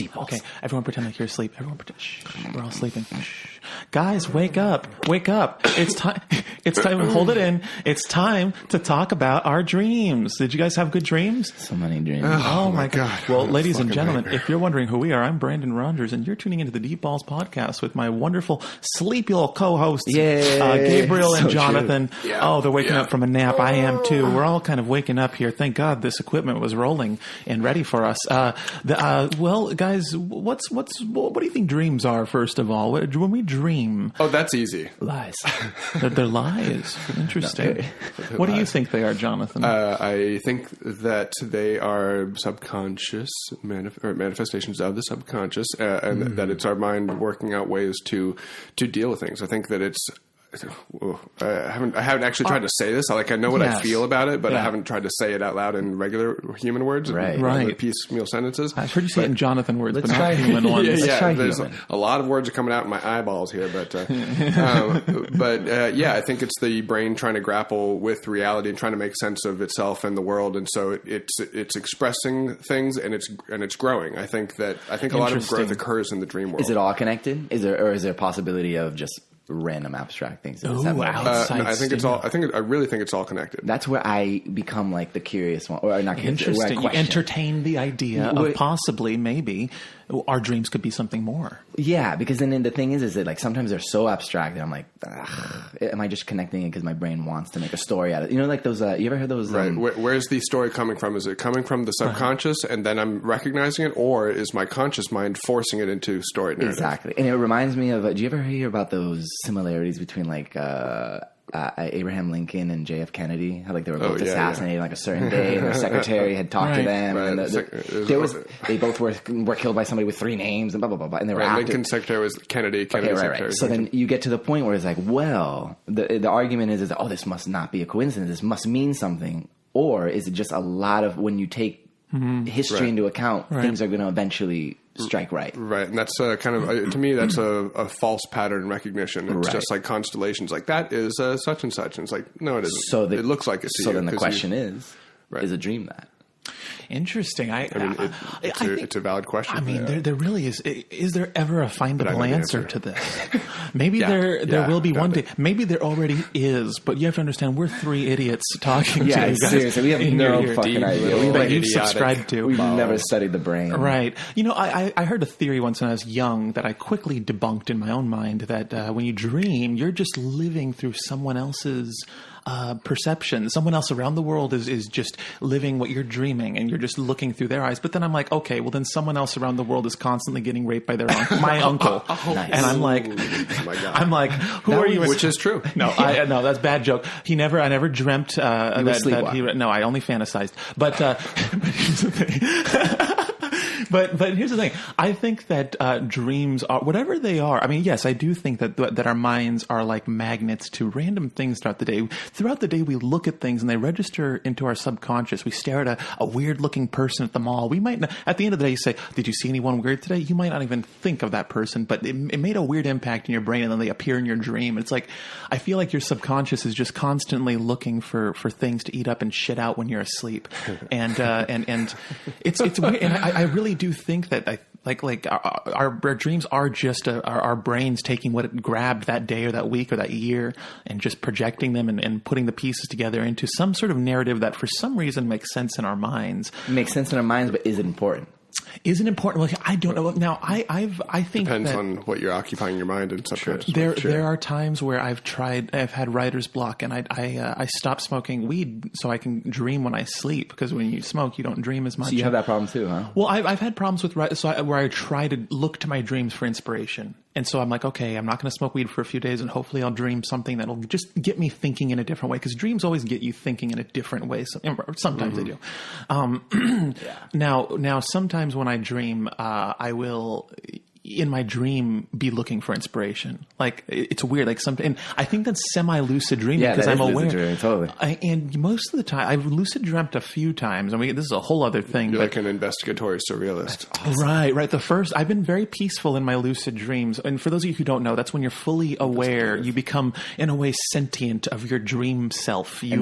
Deep pulse. Okay, everyone pretend like you're asleep. Everyone pretend. Shh, we're all sleeping. Shh. Guys, wake up. Wake up. It's time. It's time. Hold it in. It's time to talk about our dreams. Did you guys have good dreams? So many dreams. Oh my God. Well, ladies and gentlemen, if you're wondering who we are, I'm Brandon Rogers, and you're tuning into the Deep Balls podcast with my wonderful sleepy little co-hosts, Gabriel and Jonathan. Yeah. Oh, they're waking up from a nap. I am too. We're all kind of waking up here. Thank God this equipment was rolling and ready for us. Well, guys, what do you think dreams are, first of all? When we dream. Oh, that's easy. Lies. They're lies. Interesting. What do you think they are, Jonathan? I think that they are subconscious manifestations of the subconscious, and that it's our mind working out ways to deal with things. I think that it's. I haven't actually tried to say this. I know what I feel about it, but I haven't tried to say it out loud in regular human words. Right. Piecemeal sentences. I've heard you say it in Jonathan words, but not human ones. There's a lot of words are coming out in my eyeballs here, but I think it's the brain trying to grapple with reality and trying to make sense of itself and the world, and so it's expressing things and it's growing. I think a lot of growth occurs in the dream world. Is it all connected? Is there a possibility of just random abstract things? I really think it's all connected. That's where I become like the curious one, or not curious. Interesting. You entertain the idea of possibly, maybe, our dreams could be something more. Yeah, because then the thing is that like sometimes they're so abstract that I'm like, am I just connecting it because my brain wants to make a story out of it? You know, like those. You ever heard those? Right. Where's the story coming from? Is it coming from the subconscious, and then I'm recognizing it, or is my conscious mind forcing it into story narrative? Exactly. And it reminds me of. Do you ever hear about those similarities between like Abraham Lincoln and J.F. Kennedy? How like they were both assassinated like a certain day, and their secretary had talked to them, and they both were killed by somebody with three names, and blah blah blah, and they were Lincoln's secretary was Kennedy. Kennedy's secretary. Right. So then you get to the point where it's like, well, the argument is that this must not be a coincidence. This must mean something, or is it just a lot of when you take history into account, things are going to eventually strike right. Right, and that's kind of to me that's a false pattern recognition. It's just like constellations, like that is such and such, and it's like no, it isn't. So it looks like it's. So then the question is a dream that? Interesting. It's a valid question. I mean, there really is. Is there ever a findable answer to this? Maybe there will be one day. Maybe there already is, but you have to understand we're three idiots talking to you guys. Seriously, we have no fucking idea. That you've subscribed to. We've never studied the brain. Right. You know, I heard a theory once when I was young that I quickly debunked in my own mind that when you dream, you're just living through someone else's perception. Someone else around the world is just living what you're dreaming, and you're just looking through their eyes. But then I'm like, okay, well then someone else around the world is constantly getting raped by their my uncle, nice. And I'm like, who are you? Which is true. No, no, that's a bad joke. I never dreamt that he. No, I only fantasized. But here's the thing. But here's the thing. I think that dreams are whatever they are. I mean, yes, I do think that our minds are like magnets to random things throughout the day. Throughout the day, we look at things and they register into our subconscious. We stare at a weird-looking person at the mall. We might not, at the end of the day, you say, "Did you see anyone weird today?" You might not even think of that person, but it made a weird impact in your brain, and then they appear in your dream. It's like I feel like your subconscious is just constantly looking for things to eat up and shit out when you're asleep, and it's weird. And I really do think that our dreams are just our brains taking what it grabbed that day or that week or that year and just projecting them and putting the pieces together into some sort of narrative that for some reason makes sense in our minds. Makes sense in our minds, but is it important? Is it important? Well, I don't know. Now, I think depends that on what you're occupying your mind and subconscious. There are times where I've had writer's block, and I stopped smoking weed so I can dream when I sleep, because when you smoke, you don't dream as much. So you have that problem too, huh? Well, I've had problems with where I try to look to my dreams for inspiration. And so I'm like, okay, I'm not going to smoke weed for a few days, and hopefully I'll dream something that'll just get me thinking in a different way, because dreams always get you thinking in a different way. Sometimes they do. Now, sometimes when I dream, I will in my dream be looking for inspiration. Like it's weird. Like and I think that's semi-lucid dreaming because I'm aware. Dreaming, totally. And most of the time, I've lucid dreamt a few times. I mean, this is a whole other thing. You're like an investigatory surrealist. Awesome. Right. I've been very peaceful in my lucid dreams. And for those of you who don't know, that's when you're fully aware. You become, in a way, sentient of your dream self. And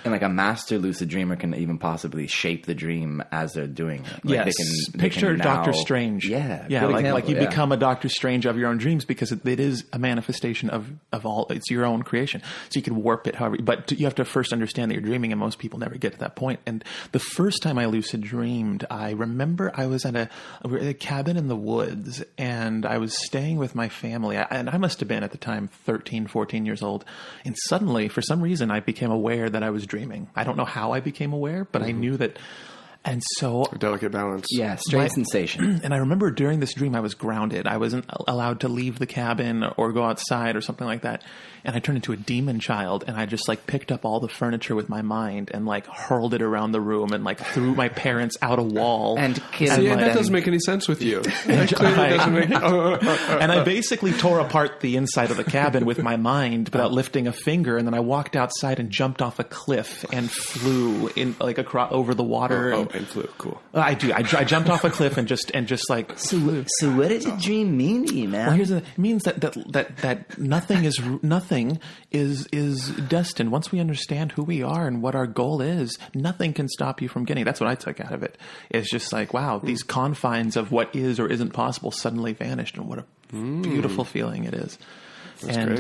like a master lucid dreamer can even possibly shape the dream as they're doing it. Like yes. Picture Doctor Strange. Yeah. Like you become a Doctor Strange of your own dreams because it is a manifestation of all. It's your own creation. So you can warp it however. But you have to first understand that you're dreaming, and most people never get to that point. And the first time I lucid dreamed, I remember I was at a cabin in the woods, and I was staying with my family. And I must have been at the time 13, 14 years old. And suddenly, for some reason, I became aware that I was dreaming. I don't know how I became aware, but I knew that. And so a delicate balance. Yeah, strange sensation. And I remember during this dream I was grounded. I wasn't allowed to leave the cabin or go outside or something like that. And I turned into a demon child, and I just like picked up all the furniture with my mind and like hurled it around the room and like threw my parents out a wall. And that doesn't make any sense with you. That clearly doesn't make And I basically tore apart the inside of the cabin with my mind without lifting a finger, and then I walked outside and jumped off a cliff and flew in like across over the water. And flew. Cool. I do. I jumped off a cliff and just like. So what does a dream mean to you, man? Well, it means that nothing is destined. Once we understand who we are and what our goal is, nothing can stop you from getting. That's what I took out of it. It's just like, wow, these confines of what is or isn't possible suddenly vanished, and what a beautiful feeling it is. That's great.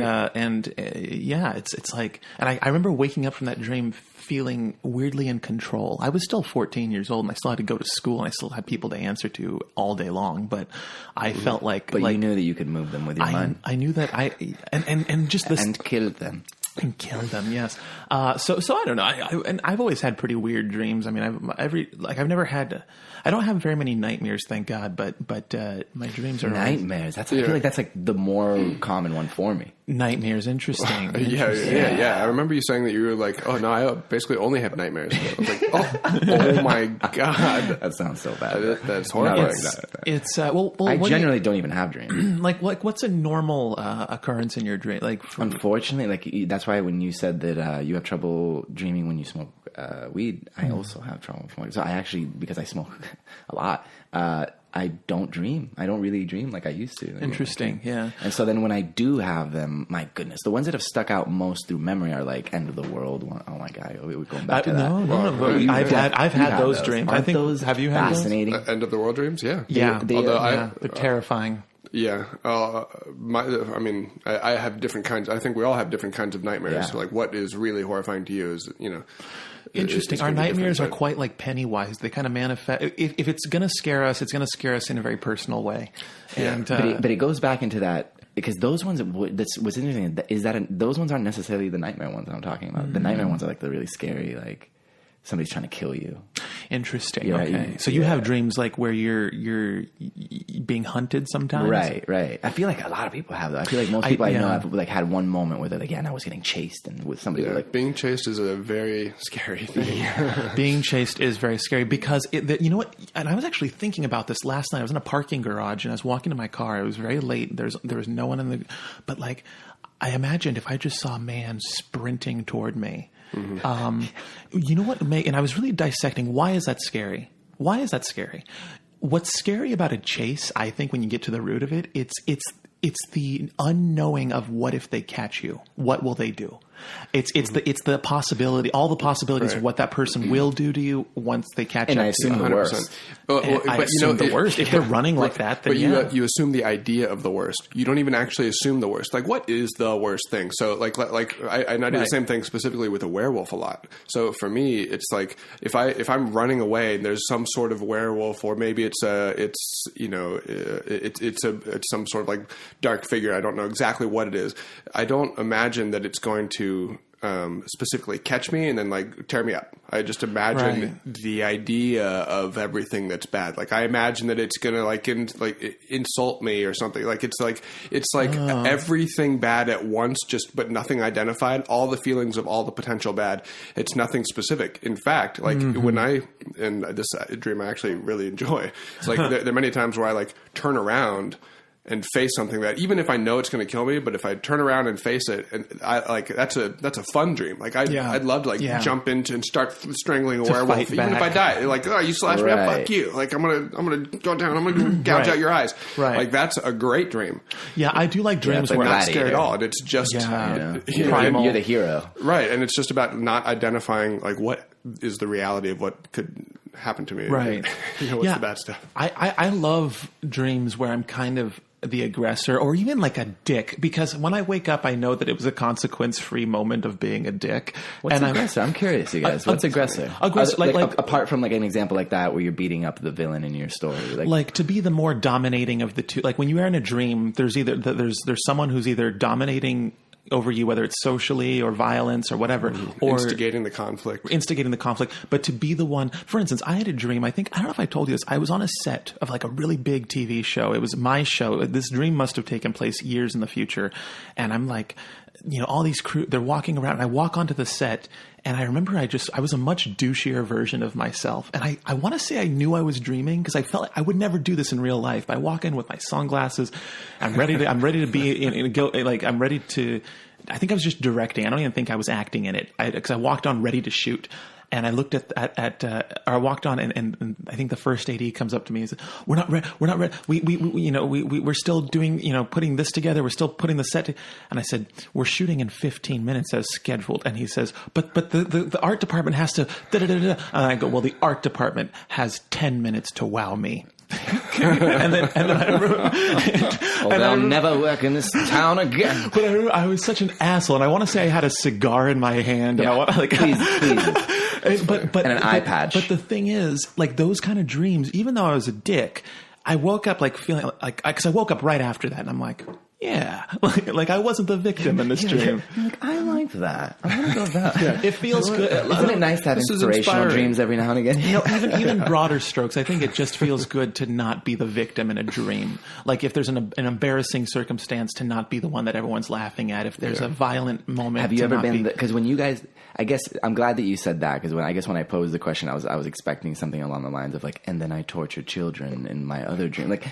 It's like, and I remember waking up from that dream feeling weirdly in control. I was still 14 years old, and I still had to go to school, and I still had people to answer to all day long. But I felt like, but you knew that you could move them with your mind. I knew that and just this and killed them. And kill them, yes. So I don't know. I've always had pretty weird dreams. I mean, I don't have very many nightmares, thank God. But my dreams are nightmares. I feel like that's like the more common one for me. Nightmares, interesting. Yeah. I remember you saying that you were like, oh no, I basically only have nightmares. I was like, oh my God, that sounds so bad. That's horrifying. I generally don't even have dreams. like what's a normal occurrence in your dream? Like, unfortunately, like that's why when you said that you have trouble dreaming when you smoke weed, I also have trouble smoking. So I actually, because I smoke a lot, I don't dream. I don't really dream like I used to. Interesting, yeah. And so then when I do have them, my goodness, the ones that have stuck out most through memory are like end of the world. Oh my God, we're going back to that. No. I've had those dreams. I think those have you had fascinating end of the world dreams? Yeah, they're terrifying. Yeah, I have different kinds. I think we all have different kinds of nightmares. Yeah. So like, what is really horrifying to you is, Interesting. Our nightmares are quite like Pennywise. They kind of manifest. If it's going to scare us, it's going to scare us in a very personal way. And but it goes back into that, because those ones. What's interesting is that those ones aren't necessarily the nightmare ones I'm talking about. The nightmare ones are like the really scary, like somebody's trying to kill you. Interesting. Yeah, okay. So you have dreams like where you're being hunted sometimes? Right. I feel like a lot of people have that. I feel like most people I know have like had one moment where they're like, I was getting chased, and with somebody like being chased is a very scary thing. Being chased is very scary because you know what? And I was actually thinking about this last night. I was in a parking garage and I was walking to my car. It was very late. There was no one but like I imagined if I just saw a man sprinting toward me. Mm-hmm. You know what? And I was really dissecting. Why is that scary? What's scary about a chase, I think, when you get to the root of it, it's the unknowing of what if they catch you? What will they do? It's the possibility, all the possibilities of what that person will do to you once they catch and up. I assume the worst. I assume the worst. If they're running like that, then you assume the idea of the worst. You don't even actually assume the worst. Like, what is the worst thing? So, like I do the same thing specifically with a werewolf a lot. So for me, it's like if I'm running away and there's some sort of werewolf, or maybe it's some sort of like dark figure. I don't know exactly what it is. I don't imagine that it's going to specifically catch me and then like tear me up. I just imagine the idea of everything that's bad. Like I imagine that it's gonna insult me or something. Like it's like everything bad at once, but nothing identified. All the feelings of all the potential bad. It's nothing specific. In fact, like when this dream I actually really enjoy. It's like there are many times where I like turn around and face something that, even if I know it's going to kill me, but if I turn around and face it, and that's a fun dream. Like I'd love to jump into and start strangling a werewolf, even if I die. Like, oh, you slash me up, fuck you. Like I'm gonna go down, I'm gonna gouge out your eyes. Right. Like that's a great dream. Yeah, I do like dreams where I'm not scared at all. And it's just you're the hero, right? And it's just about not identifying like what is the reality of what could happen to me. Right. What's the bad stuff? I love dreams where I'm kind of the aggressor or even like a dick, because when I wake up, I know that it was a consequence-free moment of being a dick. What's aggressor? I'm curious, you guys. What's aggressor? Aggressor, like apart from like an example like that where you're beating up the villain in your story, like to be the more dominating of the two. Like when you are in a dream, there's someone who's either dominating over you, whether it's socially or violence or whatever, or instigating the conflict. But to be the one, for instance, I had a dream. I don't know if I told you this. I was on a set of like a really big TV show. It was my show. This dream must have taken place years in the future. And I'm like, all these crew, they're walking around, and I walk onto the set, and I remember I was a much douchier version of myself. And I want to say I knew I was dreaming because I felt like I would never do this in real life. I walk in with my sunglasses. I'm ready to be I think I was just directing. I don't even think I was acting in it because I walked on ready to shoot. And I looked I walked on, and I think the first AD comes up to me and says, "We're not ready. We're still doing, putting this together. We're still putting the set." And I said, "We're shooting in 15 minutes as scheduled." And he says, "But the art department has to." And I go, "Well, the art department has 10 minutes to wow me." and then I'll never work in this town again. But I was such an asshole, and I want to say I had a cigar in my hand, and I want please. But and an eye patch. But the thing is, like those kind of dreams, even though I was a dick, I woke up like feeling like because I woke up right after that, and I'm like, yeah, like I wasn't the victim in this dream. You're like, I like that. I want to go with that. Yeah. It feels good. Isn't it nice to have inspirational dreams every now and again? Even broader strokes. I think it just feels good to not be the victim in a dream. Like if there's an embarrassing circumstance, to not be the one that everyone's laughing at. If there's a violent moment, have you ever been? Because when you guys, I guess I'm glad that you said that, because when I posed the question, I was expecting something along the lines of like, and then I tortured children in my other dream. Like,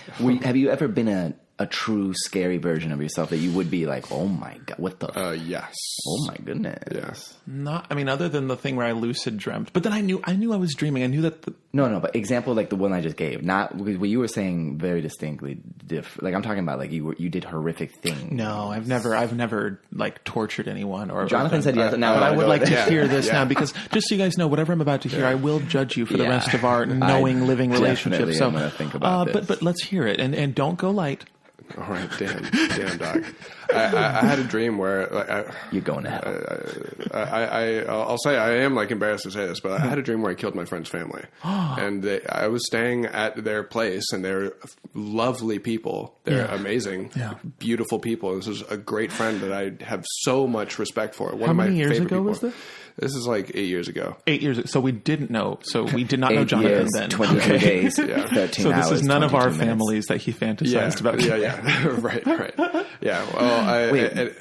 have you ever been a true scary version of yourself that you would be like, oh my god, what the? Yes. Oh my goodness. Yes. Other than the thing where I lucid dreamt, but then I knew I was dreaming. I knew that. No, but example like the one I just gave, not because what you were saying very distinctly different. Like I'm talking about like you did horrific things. No, I've never like tortured anyone or. Jonathan said yes. Now but I would like to hear this now, because just so you guys know, whatever I'm about to hear, I will judge you for the rest of our knowing living relationship. So I'm gonna think about this. But let's hear it, and don't go light. All right, damn dog. I had a dream where you're going to hell. I'll say I am like embarrassed to say this, but I had a dream where I killed my friend's family, and I was staying at their place, and they're lovely people. They're amazing, beautiful people. This is a great friend that I have so much respect for. How many years ago was this? This is like 8 years ago. 8 years ago. So we didn't know. So we did not know Jonathan years, then. 22 days, 13 hours. So this is none of our families that he fantasized about. Yeah. right. Yeah. Well,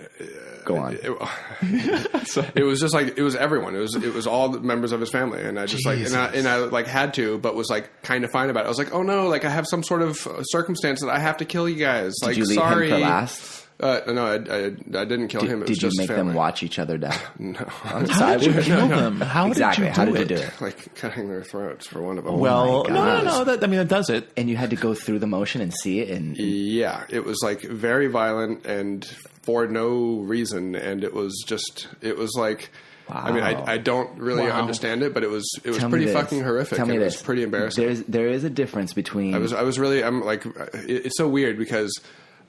go on. It was just like, it was everyone. It was all the members of his family, and I just and I like had to, but was like kind of fine about it. I was like, oh no, like I have some sort of circumstance that I have to kill you guys. Did like, you leave sorry. him for last? No, I didn't kill him. It was did just you make family. them watch each other die? No. How did you kill them? How did you do it? Like cutting their throats for one of them. Well, no. That does it. And you had to go through the motion and see it. And yeah, it was like very violent and for no reason. And it was like. Wow. I mean, I don't really understand it, but it was pretty fucking horrific. Tell me this. It was pretty embarrassing. There is a difference between. I'm like, it's so weird because.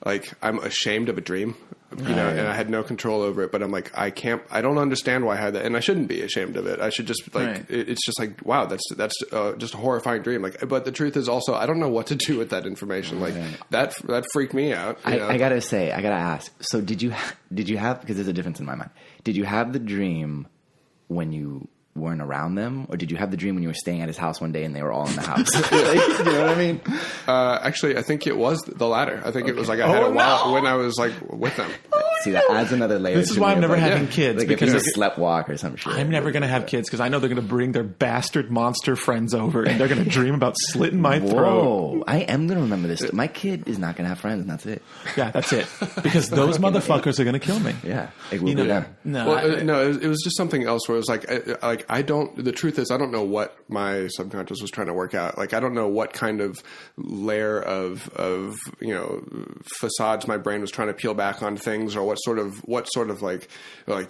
Like, I'm ashamed of a dream, and I had no control over it, but I'm like, I don't understand why I had that, and I shouldn't be ashamed of it. I should just, like, it's just like, wow, that's just a horrifying dream. Like, but the truth is also, I don't know what to do with that information. Like, that freaked me out. I gotta ask, so did you have, because there's a difference in my mind, did you have the dream when you weren't around them, or did you have the dream when you were staying at his house one day and they were all in the house? Like, you know what I mean? Actually, I think it was the latter. I think it was like I had a while when I was like with them. See, that adds another layer. This is why I'm never having kids. Like because if you Sleepwalk or some shit. I'm never going to have kids because I know they're going to bring their bastard monster friends over and they're going to dream about slitting my throat. Whoa, I am going to remember this. My kid is not going to have friends, and that's it. Yeah, that's it. Because those motherfuckers are going to kill me. Yeah, it will be them. No, it was just something else where it was like I don't. The truth is, I don't know what my subconscious was trying to work out. Like I don't know what kind of layer of facades my brain was trying to peel back on things, or what sort of like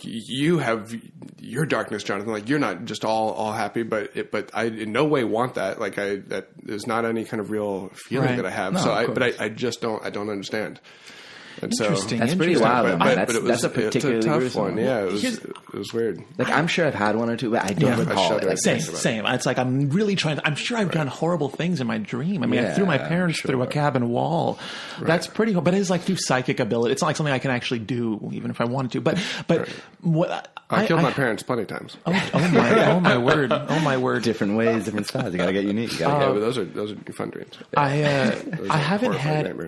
you have your darkness, Jonathan. Like you're not just all happy, but I in no way want that. Like that is not any kind of real feeling that I have. No, I just don't understand. And Interesting. That's pretty wild. That's a particularly tough one. Yeah, it was weird. Like I'm sure I've had one or two, but I don't recall it. Like, same. It's like I'm really trying. I'm sure I've done horrible things in my dream. I mean, I threw my parents through a cabin wall. Right. That's pretty. But it's like through psychic ability. It's not like something I can actually do, even if I wanted to. But what I killed my parents plenty of times. Oh my word! Different ways, different styles. You gotta get unique. But those are fun dreams. I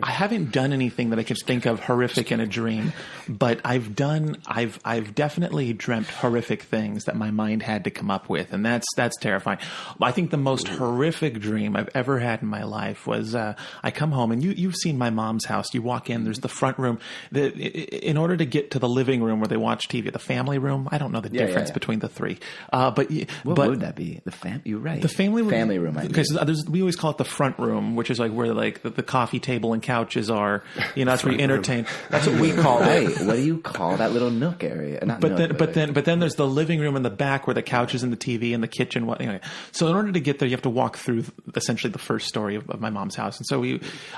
haven't done anything that I can think of horrific in a dream, but I've definitely dreamt horrific things that my mind had to come up with, and that's terrifying. I think the most horrific dream I've ever had in my life was I come home, and you've seen my mom's house. You walk in, there's the front room. In order to get to the living room where they watch TV, the family room. I don't know the difference between the three. What would that be? You're right. The family room. Family room. Because we always call it the front room, which is like where like the coffee table and couches are. That's where you entertain. That's what we call it. Right. What do you call that little nook area? But then there's the living room in the back where the couches and the TV and the kitchen. Anyway. So in order to get there, you have to walk through essentially the first story of my mom's house. And so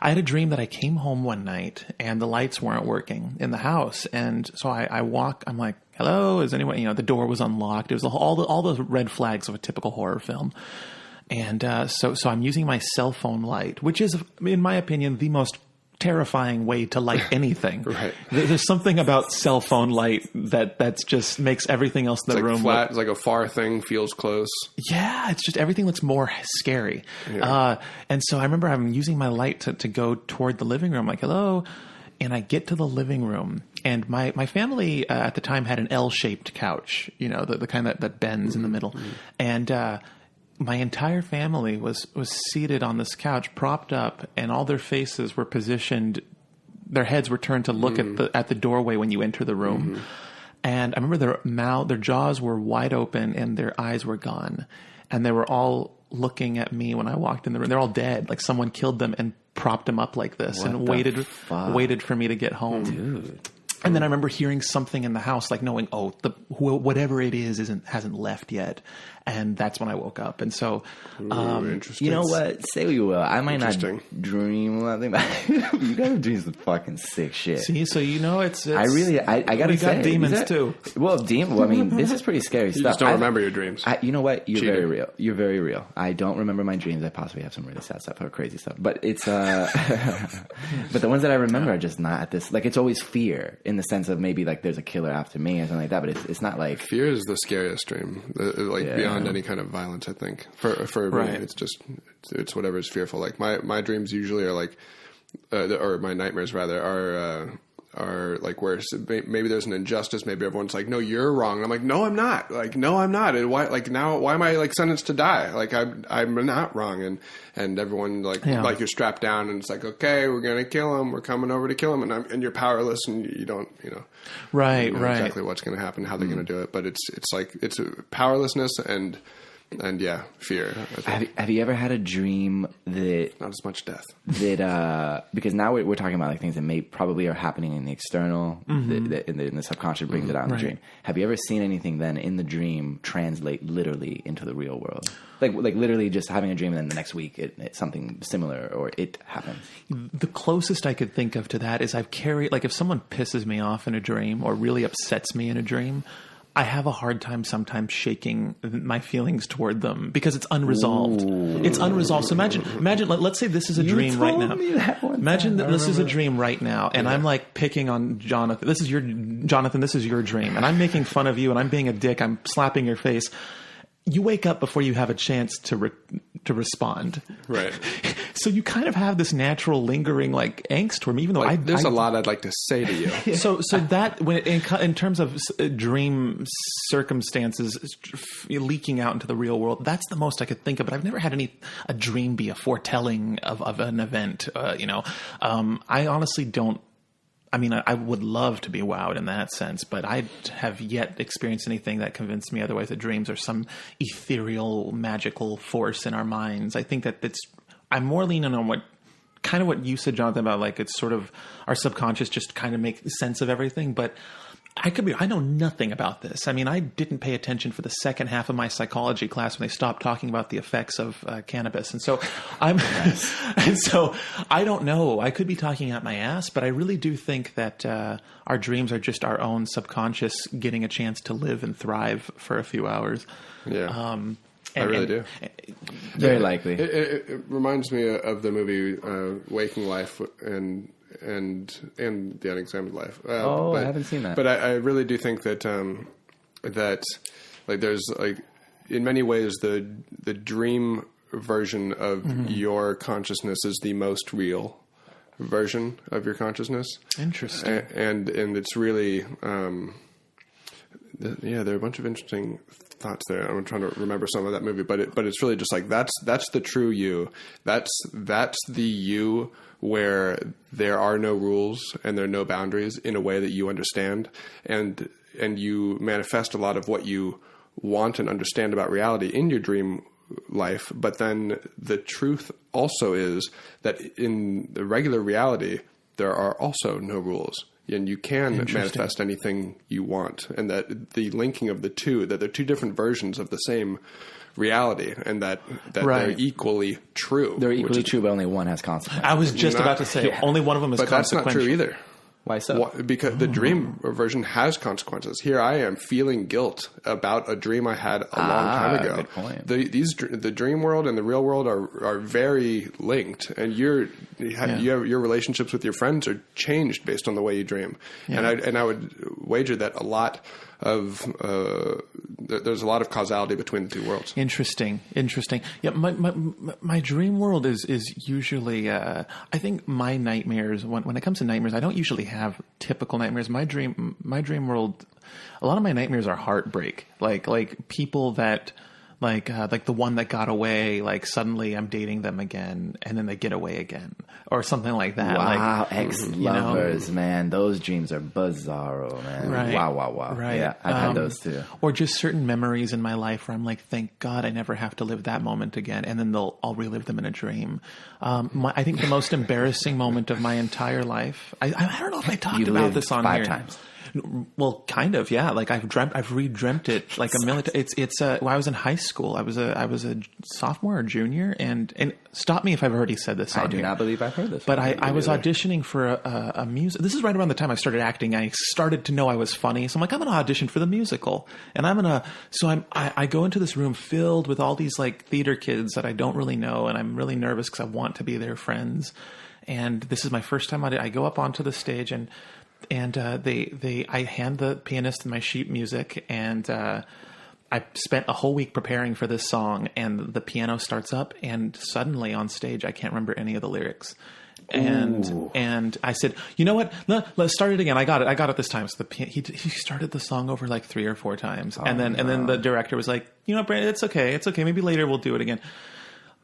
I had a dream that I came home one night and the lights weren't working in the house. And so I walk. I'm like, hello, is anyone? The door was unlocked. It was all the red flags of a typical horror film. And so I'm using my cell phone light, which is, in my opinion, the most terrifying way to light anything. Right. There's something about cell phone light that's just makes everything else in the room flat. It's like a far thing feels close. Yeah, it's just everything looks more scary. Yeah. And so I remember I'm using my light to go toward the living room, like hello. And I get to the living room, and my family at the time had an L-shaped couch, the kind that bends in the middle. And my entire family was seated on this couch, propped up, and all their faces were positioned. Their heads were turned to look at the doorway when you enter the room. And I remember their jaws were wide open and their eyes were gone, and they were all looking at me when I walked in the room. They're all dead, like someone killed them and propped them up like this and waited for me to get home. Dude. And then I remember hearing something in the house, like knowing, whatever it hasn't left yet. And that's when I woke up. And so, interesting. You know what? Say what you will. I might not dream nothing, but you gotta dream some fucking sick shit. See, so it's I gotta say, got demons too. Well, this is pretty scary stuff. You just don't remember your dreams. You know what? You're very real. You're very real. I don't remember my dreams. I possibly have some really sad stuff or crazy stuff, but it's but the ones that I remember are just not at this. Like it's always fear in the sense of maybe like there's a killer after me or something like that. But it's not like fear is the scariest dream. Beyond any kind of violence, I think for me, it's whatever is fearful. Like my dreams usually are like, or my nightmares rather are like where maybe there's an injustice. Maybe everyone's like, no, you're wrong. And I'm like, no, I'm not. Like, no, I'm not. And why am I like sentenced to die? Like I'm not wrong. And everyone like you're strapped down and it's like, okay, we're going to kill him. We're coming over to kill him. And you're powerless and you don't, right. exactly what's going to happen, how they're going to do it. But it's a powerlessness and fear. Have you ever had a dream that not as much death that because now we're talking about like things that may probably are happening in the external, in the subconscious brings it out in the dream. Have you ever seen anything then in the dream translate literally into the real world? Like literally just having a dream and then the next week it's something similar or it happens. The closest I could think of to that is I've carried, like if someone pisses me off in a dream or really upsets me in a dream, I have a hard time sometimes shaking my feelings toward them because it's unresolved. Ooh. It's unresolved. So imagine. Let's say this is a dream right now. Imagine that this is a dream right now, and I'm like picking on Jonathan. This is your dream, and I'm making fun of you, and I'm being a dick. I'm slapping your face. You wake up before you have a chance to respond. Right. So you kind of have this natural lingering like angst for me, even though there's a lot I'd like to say to you. So that when in terms of dream circumstances leaking out into the real world, that's the most I could think of. But I've never had a dream be a foretelling of an event. I honestly don't. I mean, I would love to be wowed in that sense, but I have yet experienced anything that convinced me otherwise that dreams are some ethereal, magical force in our minds. I think that I'm more leaning on what you said, Jonathan, about like it's sort of our subconscious just kind of make sense of everything, but I know nothing about this. I mean, I didn't pay attention for the second half of my psychology class when they stopped talking about the effects of cannabis. And so I don't know. I could be talking out my ass, but I really do think that our dreams are just our own subconscious getting a chance to live and thrive for a few hours. Yeah. I really do. Very likely. It reminds me of the movie Waking Life and The Unexamined Life. I haven't seen that. But I really do think that that like there's like in many ways the dream version of your consciousness is the most real version of your consciousness. Interesting. And it's really there are a bunch of interesting thoughts there. I'm trying to remember some of that movie, but it's really just like that's the true you. That's the you where there are no rules and there are no boundaries in a way that you understand, and you manifest a lot of what you want and understand about reality in your dream life. But then the truth also is that in the regular reality there are also no rules. And you can manifest anything you want, and that the linking of the two, that they're two different versions of the same reality, and that they're equally true. They're equally true, but only one has consequences. I was just about to say, only one of them is consequential. But that's not true either. Why so? Because the dream version has consequences. Here I am feeling guilt about a dream I had a long time ago. Good point. The dream world and the real world are very linked, and your relationships with your friends are changed based on the way you dream. Yeah. And I would wager that a lot of there's a lot of causality between the two worlds. Interesting. Yeah, my dream world is usually I think my nightmares when it comes to nightmares, I don't usually have typical nightmares. My dream world, a lot of my nightmares are heartbreak, like people that like the one that got away, like suddenly I'm dating them again and then they get away again or something like that. Wow, ex-lovers, man. Those dreams are bizarro, man. Right. Wow. Right. Yeah, I've had those too. Or just certain memories in my life where I'm like, thank God I never have to live that moment again. And then I'll relive them in a dream. I think the most embarrassing moment of my entire life, I don't know if I talked about this on 5 here. times. Well, kind of, yeah. Like I've re-dreamt it like a million. It's when I was in high school. I was a sophomore or junior, and stop me if I've already said this. I do not believe I've heard this. But I was auditioning for a music. This is right around the time I started acting. I started to know I was funny, so I'm like, I'm going to audition for the musical, and I go into this room filled with all these like theater kids that I don't really know, and I'm really nervous because I want to be their friends. And this is my first time I go up onto the stage and I hand the pianist my sheet music, and I spent a whole week preparing for this song, and the piano starts up, and suddenly on stage I can't remember any of the lyrics. And I said, you know what? Let's start it again. I got it this time. So he started the song over like 3 or 4 times, and then the director was like, you know, Brandon, it's okay. Maybe later we'll do it again.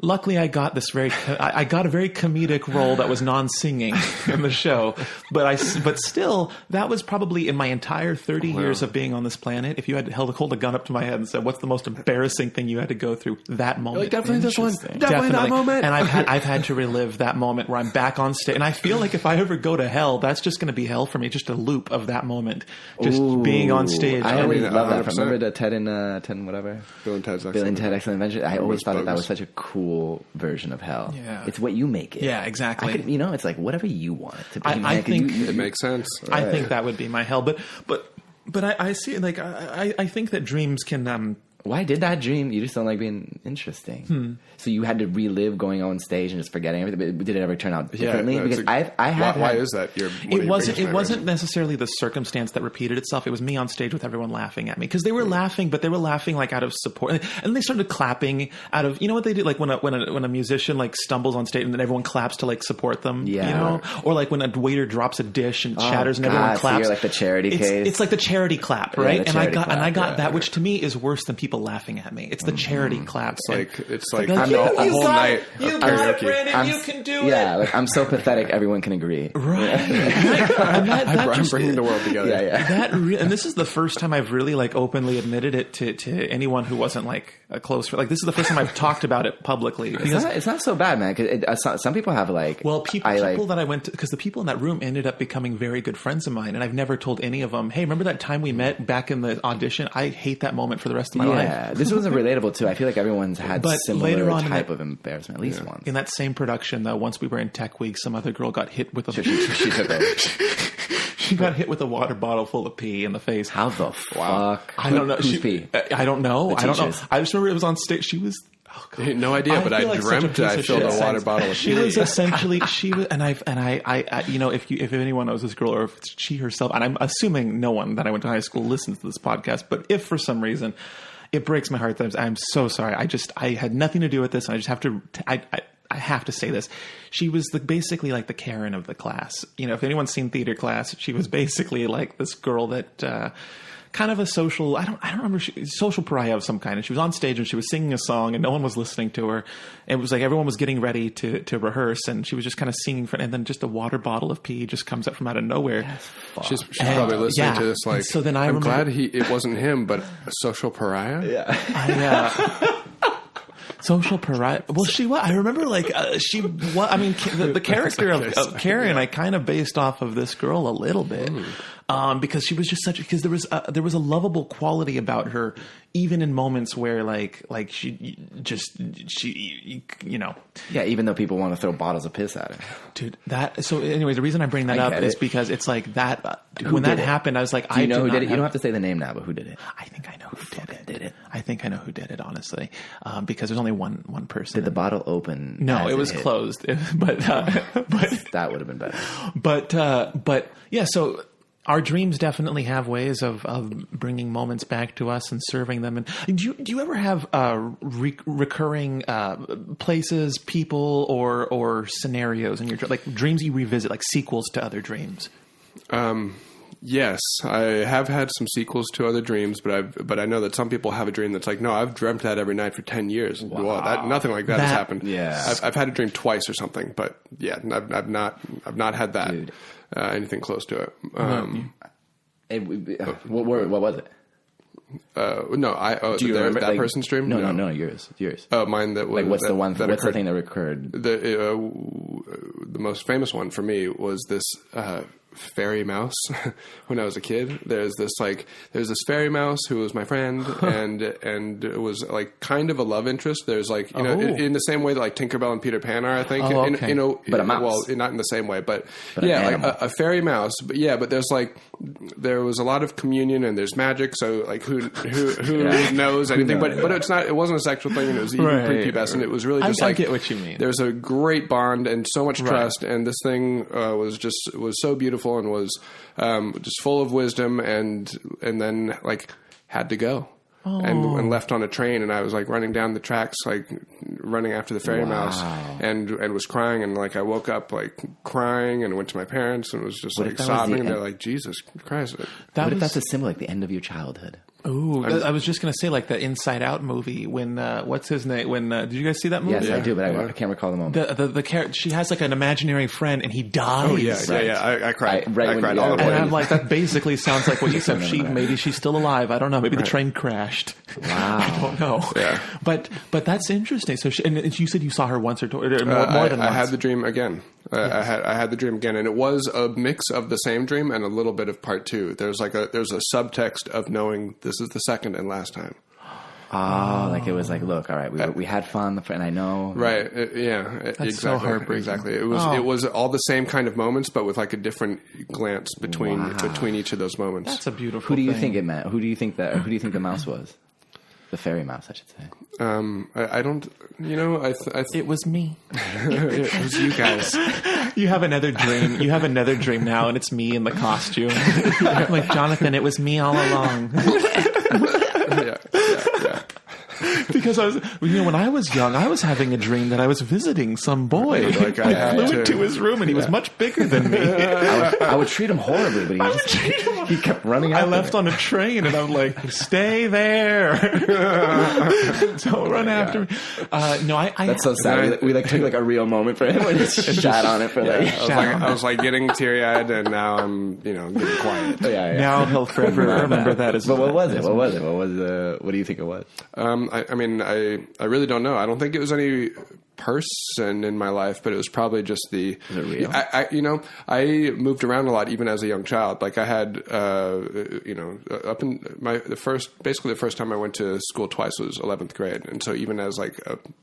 Luckily, I got a very comedic role that was non-singing in the show, but still, that was probably in my entire 30 years of being on this planet. If you had hold a gun up to my head and said, "What's the most embarrassing thing you had to go through?" That moment, definitely this one, definitely that moment. And I've had to relive that moment where I'm back on stage, and I feel like if I ever go to hell, that's just going to be hell for me. Just a loop of that moment, just being on stage. I always love that. Remember the Ted and whatever, Bill and Ted's Excellent Adventure. I always thought that was such a cool version of hell. Yeah. It's what you make it. Yeah, exactly. It's like whatever you want it to be. I think it makes sense. I think that would be my hell. But I see, like, I think that dreams can Why did that dream? You just don't like being interesting. So you had to relive going on stage and just forgetting everything. But did it ever turn out differently? Because why is that? It wasn't necessarily the circumstance that repeated itself. It was me on stage with everyone laughing at me because they were laughing, but they were laughing like out of support, and they started clapping out of, you know what they do, like when a musician like stumbles on stage and then everyone claps to like support them. Yeah. You know, or like when a waiter drops a dish and shatters and everyone claps. So you're like the charity case. It's like the charity clap, right? And I got that, which to me is worse than people laughing at me. It's the charity clap. It's like a whole night of karaoke. Brandon, you can do it. Yeah, like I'm so pathetic, everyone can agree. Right. I'm bringing the world together. Yeah. And this is the first time I've really like openly admitted it to anyone who wasn't like a close friend. Like this is the first time I've talked about it publicly. It's not so bad, man. Cause some people have like... Well, people that I went to... Because the people in that room ended up becoming very good friends of mine. And I've never told any of them, hey, remember that time we met back in the audition? I hate that moment for the rest of my life. Yeah, this wasn't relatable too. I feel like everyone's had similar type of embarrassment, at least once. In that same production, though, once we were in Tech Week, some other girl got hit with a... She got hit with a water bottle full of pee in the face. How the fuck? I don't know. Who's pee? I don't know. I don't know. I just remember it was on stage. She was... Oh, God. No idea, but I dreamt I filled a water bottle of She was essentially, I you know, if anyone knows this girl or if it's she herself, and I'm assuming no one that I went to high school listens to this podcast, but if for some reason, it breaks my heart that I'm so sorry. I had nothing to do with this, and I just have to, I have to say this. She was basically like the Karen of the class. You know, if anyone's seen Theater Class, she was basically like this girl that, kind of a social, I don't remember, social pariah of some kind. And she was on stage and she was singing a song and no one was listening to her. It was like everyone was getting ready to rehearse and she was just kind of singing and then just a water bottle of pee just comes up from out of nowhere. She's probably listening to this like, so then I'm glad it wasn't him, but a social pariah? Yeah. Social pariah. Well, she was. I remember, like, she was. I mean, the character of Karen, I kind of based off of this girl a little bit, because she was just because there was a lovable quality about her, even in moments where like she you know. Yeah, even though people want to throw bottles of piss at her, dude. So, anyways, the reason I bring that up is because it's like that. When that happened, I was like, you know who did it? You don't have to say the name now, but who did it? I think I know who did it. I think I know who did it, honestly, because there's only one person. Did the bottle open? No, it was closed. But that would have been better. But yeah, so our dreams definitely have ways of bringing moments back to us and serving them. And do you ever have recurring places, people, or scenarios in your like dreams you revisit, like sequels to other dreams? Yes, I have had some sequels to other dreams, but I know that some people have a dream that's like, no, I've dreamt that every night for 10 years. Wow. Well, nothing like that has happened. Yeah, I've had a dream twice or something, but yeah, I've not had that. Anything close to it. What was it? No, do you remember that person's dream? No, yours. Oh, mine. That was like what's the one? What's the thing that recurred? The most famous one for me was this fairy mouse. When I was a kid, there's this fairy mouse who was my friend, and it was like kind of a love interest. There's like you know in the same way that like Tinkerbell and Peter Pan are, I think. But a mouse. Well, not in the same way, but yeah, like a fairy mouse. But yeah, but there was a lot of communion and there's magic. So like who knows anything? But it's not. It wasn't a sexual thing, and it was even prepubescent. It was really just I get what you mean. There's a great bond and so much trust, and this thing was so beautiful and was just full of wisdom, and then like had to go. And left on a train, and I was like running down the tracks, like running after the fairy mouse, and was crying, and like I woke up like crying, and went to my parents, and was just like sobbing, and they're like, Jesus Christ! What if that's a symbol, like the end of your childhood? Ooh, I was just going to say like the Inside Out movie when what's his name? When did you guys see that movie? Yes, I do, but I can't recall the moment. The character, she has like an imaginary friend and he dies. Oh yeah. I cried. I cried all the way. And I'm like, that basically sounds like what you said. Maybe she's still alive. I don't know. Maybe the train crashed. Wow. I don't know. Yeah. But that's interesting. So and you said you saw her once or more than once. I had the dream again. I had the dream again, and it was a mix of the same dream and a little bit of part two. There's a subtext of knowing this is the second and last time. Oh, like it was like, look, all right, we had fun, and I know, right? That's exactly, so heartbreaking. Exactly. It was all the same kind of moments, but with like a different glance between each of those moments. That's a beautiful. Who do you thing. think it meant? Who do you think the mouse was? The fairy mouse, I should say. I don't. It was me. It was you guys. You have another dream. You have another dream now, and it's me in the costume. I'm like, Jonathan, it was me all along. Yeah. Because when I was young, I was having a dream that I was visiting some boy. Like I flew into his room, and he was much bigger than me. I would treat him horribly, but he kept running out. I left on a train, and I'm like, stay there. Don't run after me. No, That's so sad. We took like a real moment for him and just shot on it for I was like getting teary-eyed, and now I'm getting quiet. Now he'll forever remember that as. But what was it? What do you think it was? I really don't know. I don't think it was any person in my life, but it was probably just the. Is it real? I moved around a lot, even as a young child. Like I had, up in the first time I went to school twice was 11th grade, and so even as like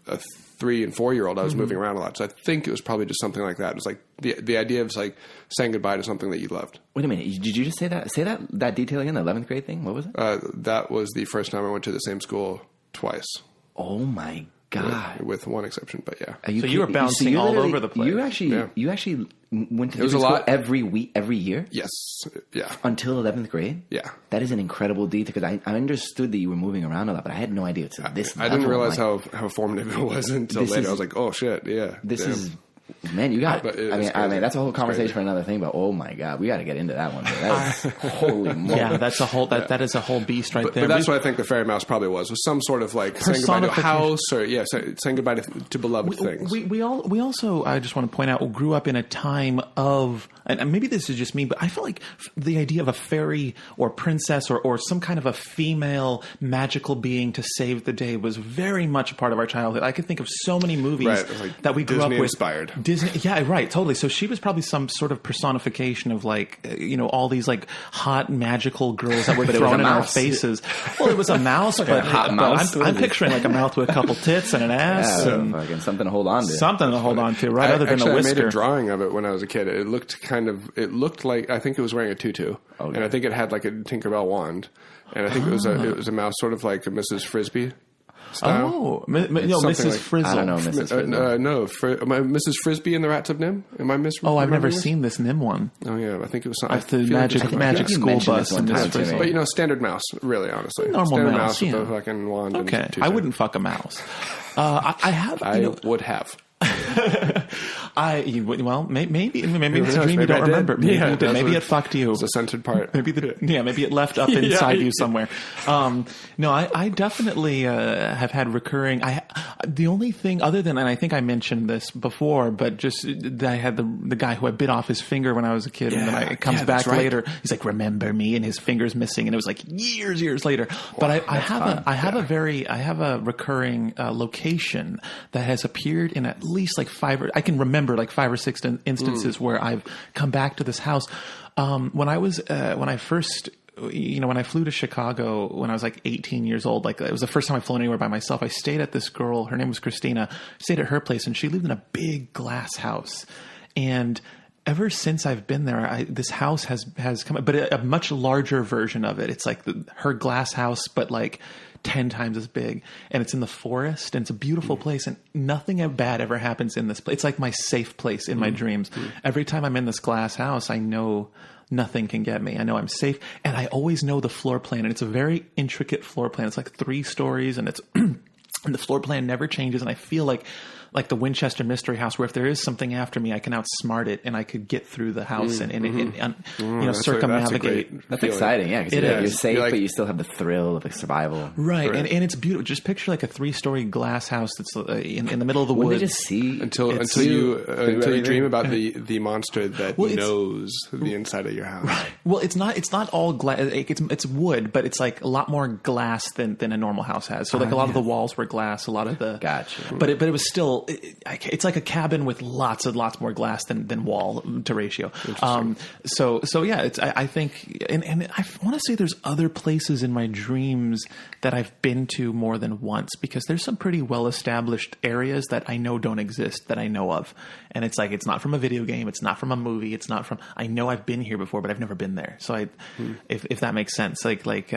a 3 and 4 year old, I was moving around a lot. So I think it was probably just something like that. It was like the idea of like saying goodbye to something that you loved. Wait a minute, did you just say that? Say that detail again. The 11th grade thing. What was it? That was the first time I went to the same school twice. Oh my God! With one exception, but yeah. So you were bouncing all over the place. You actually went to a lot every week, every year. Yes, yeah. Until 11th grade. Yeah, that is an incredible detail because I understood that you were moving around a lot, but I had no idea it's this. I didn't realize how formative it was until later. I was like, oh shit, yeah. This is. Man, you got. I mean, that's a whole conversation for another thing. But oh my God, we got to get into that one. That's holy moly. Yeah, that's a whole. That is a whole beast right there. But that's what I think the fairy mouse probably was some sort of like saying goodbye to a house or saying goodbye to beloved things. We also I just want to point out grew up in a time of, and maybe this is just me, but I feel like the idea of a fairy or princess or some kind of a female magical being to save the day was very much a part of our childhood. I could think of so many movies that we grew up with. Inspired. Disney, yeah, right, totally. So she was probably some sort of personification of like, all these like hot magical girls that were thrown in our faces. Well, it was a mouse, but I'm picturing like a mouth with a couple tits and an ass. Yeah, and fucking something to hold on to. Something to hold on to, right? Other than a whisker. I made a drawing of it when I was a kid. It looked like, I think it was wearing a tutu. Okay. And I think it had like a Tinkerbell wand. And I think it was a mouse sort of like a Mrs. Frisbee style. Oh, Mrs. Frizzle. I don't know, Mrs. Frizzle. Mrs. Frisbee and the Rats of Nim. Am I misremembering? Oh, I've never seen this Nim one. Oh yeah, I think it was something. The magic school bus and Mrs. Frizzle. But standard mouse, really, honestly. Normal standard mouse with a fucking wand. Okay, and I wouldn't fuck a mouse. I would have. Maybe it's a dream you don't remember. Maybe it fucked you. It's a scented part. Maybe it left up inside you somewhere. No, I definitely have had recurring. The only thing other than, and I think I mentioned this before, but just I had the guy who I bit off his finger when I was a kid, and then it comes back later. He's like, "Remember me?" and his finger's missing, and it was like years later. But I have a recurring location that has appeared in at least like I can remember like 5 or 6 instances where I've come back to this house. When I flew to Chicago when I was like 18 years old, like it was the first time I'd flown anywhere by myself. I stayed at this girl, her name was Christina. I stayed at her place and she lived in a big glass house. And ever since I've been there, this house has come, but a much larger version of it. It's like her glass house, but like 10 times as big, and it's in the forest, and it's a beautiful place, and nothing bad ever happens in this place. It's like my safe place in my dreams. Every time I'm in this glass house, I know nothing can get me. I know I'm safe, and I always know the floor plan, and it's a very intricate floor plan. It's like 3 stories, and it's and the floor plan never changes, and I feel like the Winchester Mystery House, where if there is something after me, I can outsmart it and I could get through the house and circumnavigate. That's exciting, yeah. Because you're safe, but you still have the thrill of survival. Right, and it's beautiful. Just picture like a 3-story glass house that's in the middle of the woods. They just see until you dream about the monster that knows the inside of your house. Right. Well, it's not all glass. It's wood, but it's like a lot more glass than a normal house has. So like a lot of the walls were glass. A lot of the gotcha. But it was still. It's like a cabin with lots more glass than wall to ratio. So yeah, I think, and I want to say there's other places in my dreams that I've been to more than once, because there's some pretty well established areas that I know don't exist that I know of, and it's like it's not from a video game, it's not from a movie, it's not from. I know I've been here before, but I've never been there. So if that makes sense, like.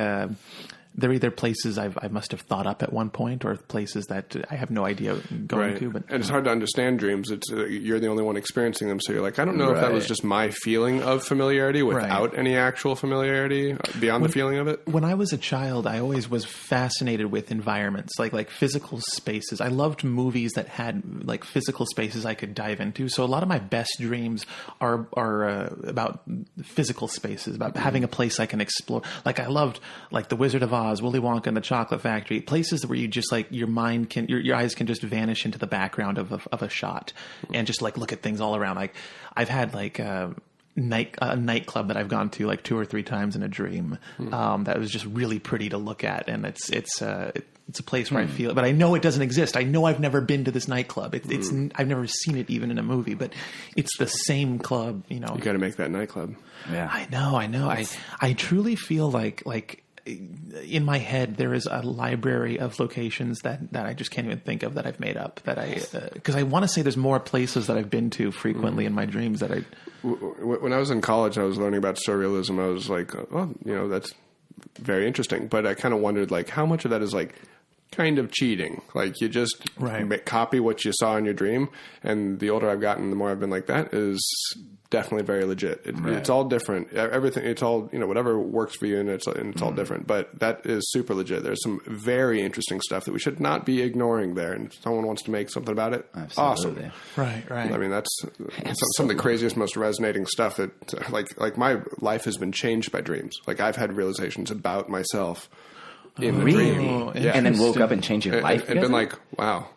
they're either places I must have thought up at one point, or places that I have no idea going to. But and it's hard to understand dreams. It's you're the only one experiencing them, so you're like, I don't know if that was just my feeling of familiarity without any actual familiarity beyond the feeling of it. When I was a child, I always was fascinated with environments, like physical spaces. I loved movies that had like physical spaces I could dive into. So a lot of my best dreams are about physical spaces, about having a place I can explore. Like I loved like The Wizard of Oz, Willy Wonka and the Chocolate Factory, places where you just like your mind can, your eyes can just vanish into the background of a shot and just like look at things all around. Like I've had like a nightclub that I've gone to like 2 or 3 times in a dream that was just really pretty to look at, and it's a place where I feel it, but I know it doesn't exist. I know I've never been to this nightclub. I've never seen it even in a movie, but it's the same club. You know, you got to make that nightclub. Yeah, I know. I truly feel like in my head there is a library of locations that I just can't even think of that I've made up. That because I want to say there's more places that I've been to frequently in my dreams that I. When I was in college, I was learning about surrealism. I was like, oh, that's very interesting. But I kind of wondered, like, how much of that is like kind of cheating? Like you just copy what you saw in your dream. And the older I've gotten, the more I've been like, that is definitely very legit. It's all different. Everything. It's all, whatever works for you, and it's all different. But that is super legit. There's some very interesting stuff that we should not be ignoring there. And if someone wants to make something about it, absolutely. Awesome. Right. I mean, that's some of the craziest, most resonating stuff that like my life has been changed by dreams. Like I've had realizations about myself in the dream. Yeah. And then woke up and changed your life. And been like, wow,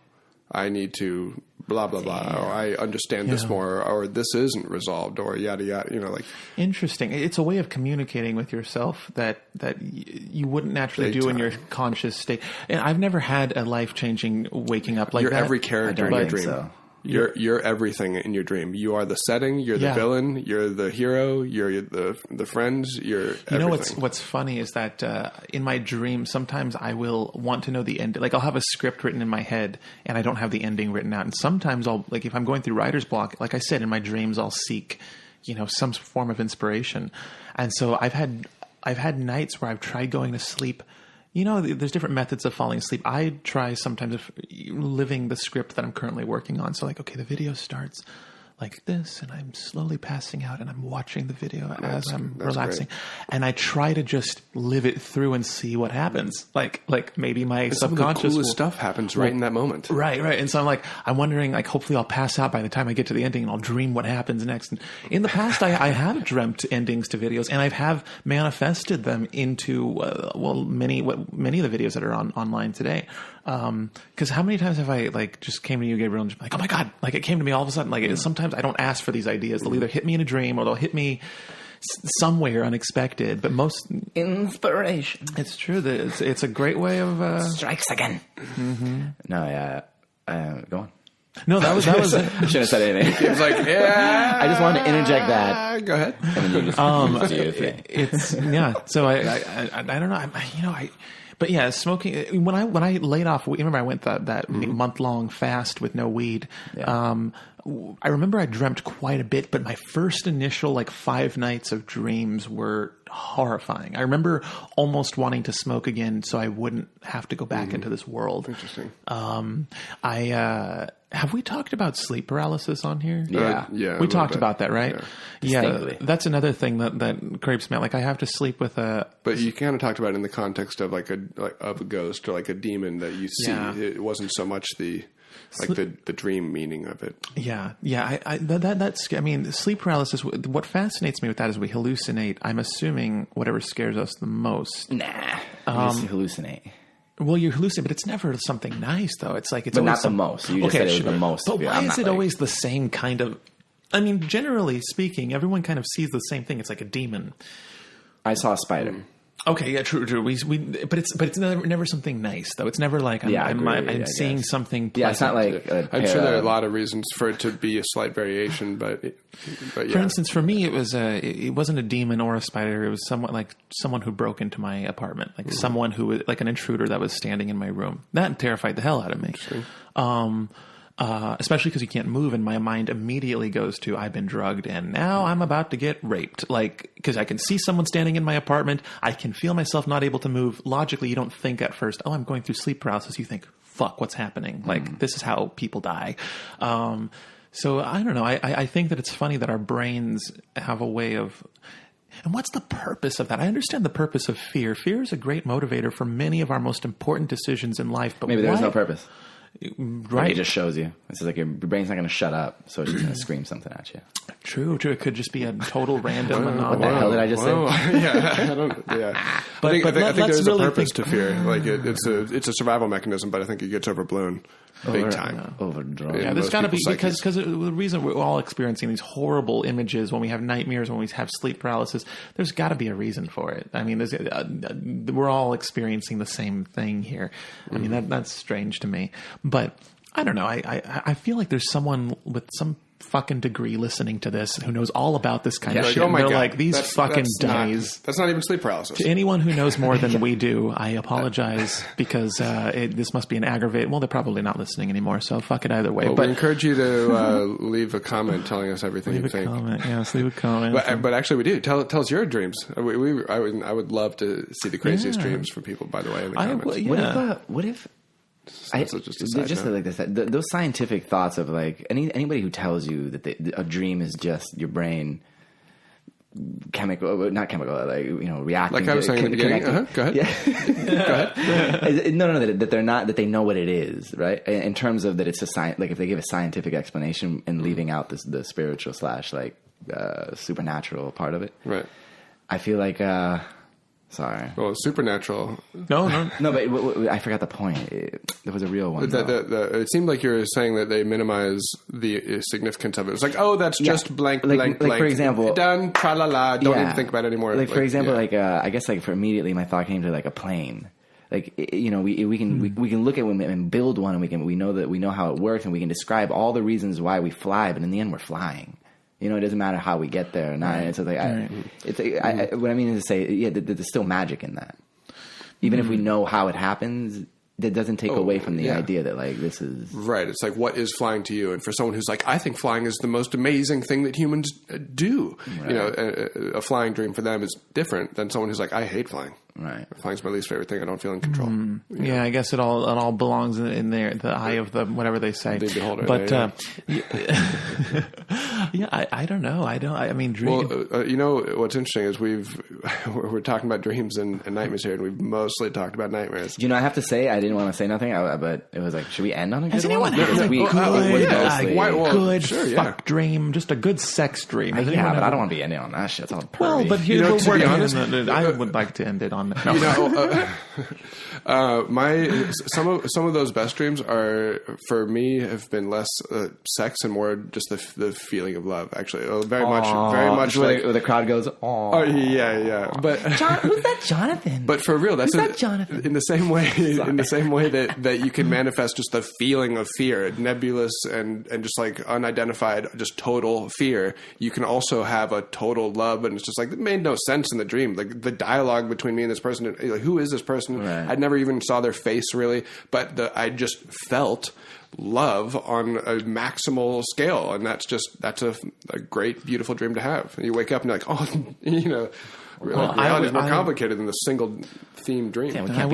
I need to blah, blah, blah, or I understand this more, or this isn't resolved, or yada, yada, like. Interesting. It's a way of communicating with yourself that you wouldn't naturally do in your conscious state. And I've never had a life-changing waking up like You're that. Every character in your dream. So. You're everything in your dream. You are the setting. You're the villain. You're the hero. You're the friends. You're everything. You know what's funny is that in my dream, sometimes I will want to know the end. Like I'll have a script written in my head, and I don't have the ending written out. And sometimes I'll if I'm going through writer's block, like I said, in my dreams, I'll seek some form of inspiration. And so I've had nights where I've tried going to sleep. There's different methods of falling asleep. I try sometimes living the script that I'm currently working on. So okay, the video starts like this, and I'm slowly passing out, and I'm watching the video as I'm relaxing. Great. And I try to just live it through and see what happens. Like maybe my subconscious. Some of the coolest stuff happens right in that moment. Right. And so I'm wondering, hopefully I'll pass out by the time I get to the ending, and I'll dream what happens next. And in the past, I have dreamt endings to videos, and I have manifested them into many of the videos that are online today. Because how many times have I just came to you, Gabriel, and just like, oh my God, it came to me all of a sudden. Sometimes I don't ask for these ideas. They'll either hit me in a dream or they'll hit me somewhere unexpected. But most inspiration. It's true that it's a great way of strikes again. Mm-hmm. No, go on. No, that was. I shouldn't have said anything. It was like, yeah. I just wanted to interject that. Go ahead. And then you just do your thing. It's So I don't know. But yeah, smoking. When I laid off, remember I went that month-long fast with no weed. Yeah. I remember I dreamt quite a bit, but my first initial 5 nights of dreams were horrifying. I remember almost wanting to smoke again so I wouldn't have to go back into this world. Interesting. Have we talked about sleep paralysis on here? Yeah. We talked about that, right? Yeah. That's another thing that creeps me out. I have to sleep with a... But you kind of talked about it in the context of of a ghost or a demon that you see. Yeah. It wasn't so much the dream meaning of it. Yeah. That's. I mean, sleep paralysis. What fascinates me with that is we hallucinate. I'm assuming whatever scares us the most. Nah, you hallucinate. Well, you hallucinate, but it's never something nice, though. It's but not the most. You just said it was the most. But why is it always the same kind of? I mean, generally speaking, everyone kind of sees the same thing. It's like a demon. I saw a spider. Okay, yeah, true. But it's never something nice though. It's never like I'm seeing something pleasant. Yeah, it's not like I'm sure there are a lot of reasons for it to be a slight variation, but yeah. For instance, for me, it wasn't a demon or a spider. It was someone who broke into my apartment, someone who was an intruder that was standing in my room. That terrified the hell out of me. especially because you can't move, and my mind immediately goes to, I've been drugged and now I'm about to get raped. Like, because I can see someone standing in my apartment. I can feel myself not able to move. Logically, you don't think at first, oh, I'm going through sleep paralysis. You think, fuck, what's happening? Like, this is how people die. So I don't know. I think that it's funny that our brains have a way of... And what's the purpose of that? I understand the purpose of fear. Fear is a great motivator for many of our most important decisions in life. But maybe there's no purpose. Right. Maybe it just shows you. It's like your brain's not going to shut up, so it's just going to scream something at you. True. It could just be a total random anomaly. What the hell did I just say? I think there's a purpose to fear. Like it's a survival mechanism, but I think it gets overblown big time. Overdrawn. Yeah, there's got to be, because the reason we're all experiencing these horrible images when we have nightmares, when we have sleep paralysis, there's got to be a reason for it. I mean, we're all experiencing the same thing here. I mean, that's strange to me. But I don't know. I feel like there's someone with some fucking degree listening to this who knows all about this kind of shit. Oh my They're God. like, these fucking dummies. That's not even sleep paralysis. To anyone who knows more than we do, I apologize, because this must be an aggravated... Well, they're probably not listening anymore, so fuck it either way. Well, we encourage you to leave a comment telling us everything you think. Leave a comment. But actually, we do. Tell us your dreams. I would love to see the craziest dreams from people, by the way, in the comments. What if just like this, those scientific thoughts of like anybody who tells you that a dream is just your brain reacting. Like I was saying at the beginning. Go ahead. Yeah. Go ahead. No, that they're not, that they know what it is, right? In terms of that it's a science, like if they give a scientific explanation and leaving out the spiritual / supernatural part of it. Right. I feel like, sorry. Well, supernatural. No. But I forgot the point. There was a real one. It seemed like you were saying that they minimize the significance of it. It's like, oh, that's just blank. For example, done, tra-la-la, don't even think about it anymore. For example, I guess for immediately my thought came to like a plane. Like, we can look at one and build one, and we know how it works, and we can describe all the reasons why we fly, but in the end we're flying. It doesn't matter how we get there or not. It's like what I mean is to say, there's still magic in that. Even if we know how it happens, that doesn't take away from the idea that like this is right. It's like, what is flying to you? And for someone who's like, I think flying is the most amazing thing that humans do. Right. A flying dream for them is different than someone who's like, I hate flying. Right. Flying's my least favorite thing. I don't feel in control. Yeah, I guess it all belongs in there, the eye of the whatever they say. The beholder. But I don't know. I mean, dream. Well, what's interesting is we're talking about dreams and nightmares here, and we've mostly talked about nightmares. I have to say, I didn't want to say nothing, but it was like, should we end on a good one? Has anyone good fuck dream, just a good sex dream? But I don't want to be ending on that shit. It's all pervy. Well, but to be honest, I would like to end it on. No. Some of those best dreams are for me have been less sex and more just the feeling of love. Actually, very much like the crowd goes, oh yeah. But who's that Jonathan? But for real, that's Jonathan. In the same way that you can manifest just the feeling of fear, nebulous and just like unidentified, just total fear. You can also have a total love, and it's just like it made no sense in the dream. Like the dialogue between me and this person, like, who is this person? Right. I'd never even saw their face really, but I just felt love on a maximal scale, and that's a great, beautiful dream to have. And you wake up and you're like, reality is more complicated than the single theme dream. I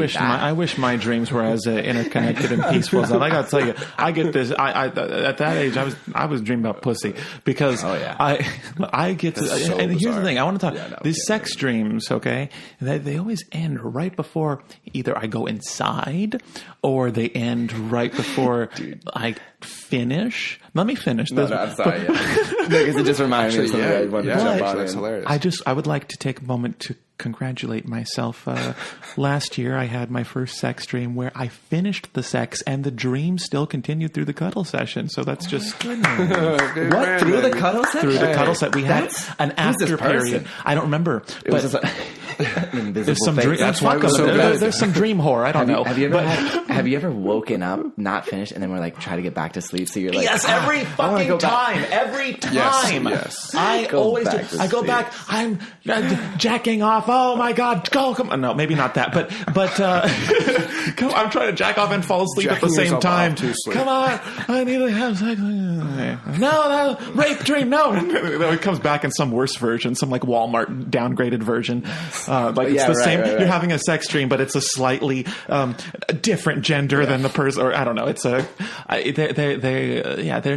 wish my dreams were as interconnected and peaceful as that. I got to tell you, I get this. At that age, I was dreaming about pussy because I get to. So and here's bizarre. the thing: I want to talk these sex dreams. Okay, they always end right before either I go inside or they end right before I finish. Let me finish this. No, I'm sorry. Because it just reminded me of something I wanted to jump on. That's hilarious. I would like to take a moment to congratulate myself. Last year, I had my first sex dream where I finished the sex and the dream still continued through the cuddle session. So that's just through the cuddle session? Through the cuddle session. We had an after period. I don't remember. But There's some dream. That's why there's some dream horror. I don't know. Have you ever woken up, not finished, and then we're like try to get back to sleep? So you're like, yes, every fucking time, every time. Yes. I always do. I go back. I'm jacking off. Oh my god! Go, come on. No, maybe not that, but I'm trying to jack off and fall asleep at the same time. Come on, I need to have sex. No, rape dream. No, it comes back in some worse version, some like Walmart downgraded version. It's the same. Right. You're having a sex dream, but it's a slightly different gender than the person. Or I don't know. It's they're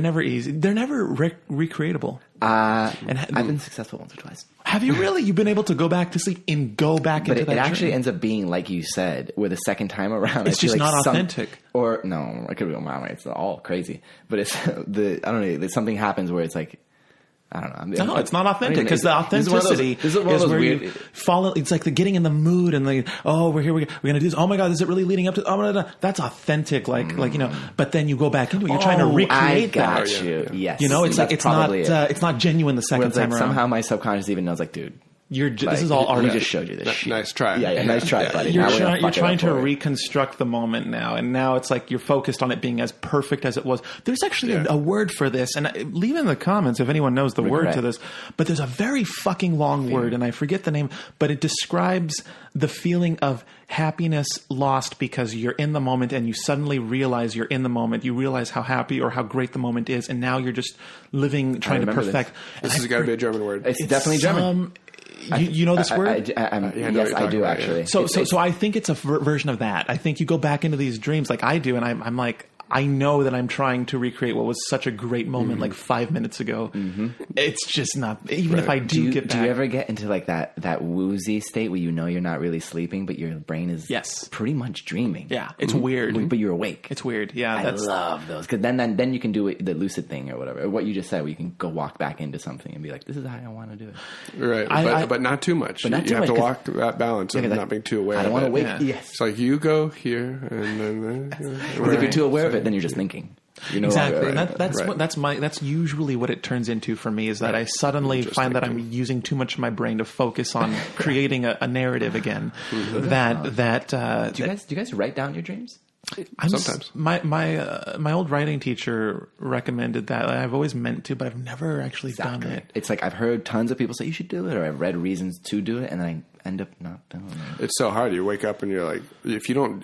never easy. They're never recreatable. I've been successful once or twice. Have you really? You've been able to go back to sleep and go back into that dream? But it actually ends up being like you said, where the second time around it's just not authentic. Or no, it could be my way. It's all crazy. But it's I don't know. Something happens where it's like. I don't know. No, it's not authentic because the authenticity is where you fall. It's like the getting in the mood and we're here. We're going to do this. Oh my God, is it really leading up to? Oh, that's authentic. Like you know. But then you go back into it. You're trying to recreate that. You. Yes. You know, it's like it's not genuine the second time around. Somehow my subconscious even knows, like, dude. This is all art. We just showed you this shit. Nice try. Yeah, nice try, buddy. You're trying to reconstruct the moment now, and now it's like you're focused on it being as perfect as it was. There's actually a word for this, and leave in the comments if anyone knows the word to this. But there's a very fucking long word, and I forget the name, but it describes the feeling of happiness lost because you're in the moment and you suddenly realize you're in the moment. You realize how happy or how great the moment is, and now you're just living, trying to perfect. This has got to be a German word. It's definitely German. You know this word? Yes, I do actually. So I think it's a version of that. I think you go back into these dreams like I do, and I'm like, I know that I'm trying to recreate what was such a great moment like 5 minutes ago. Mm-hmm. It's just not, even if I do get back. Do you ever get into like that woozy state where you know you're not really sleeping, but your brain is pretty much dreaming? Yeah, it's weird. But you're awake. It's weird, yeah. I love those. Because then you can do the lucid thing or whatever. Or what you just said, where you can go walk back into something and be like, this is how I want to do it. Right, but not too much. You have to walk that balance of not being too aware of it. I don't want to wake. Yeah. Yes. It's like you go here and then... If you're too aware of it, then you're just thinking. Exactly, and that's usually what it turns into for me. Is that I suddenly find that I'm using too much of my brain to focus on creating a narrative again. Mm-hmm. Do you guys write down your dreams? Sometimes. My old writing teacher recommended that. I've always meant to, but I've never actually done it. It's like I've heard tons of people say you should do it, or I've read reasons to do it, and then I end up not doing it. It's so hard. You wake up and you're like, if you don't,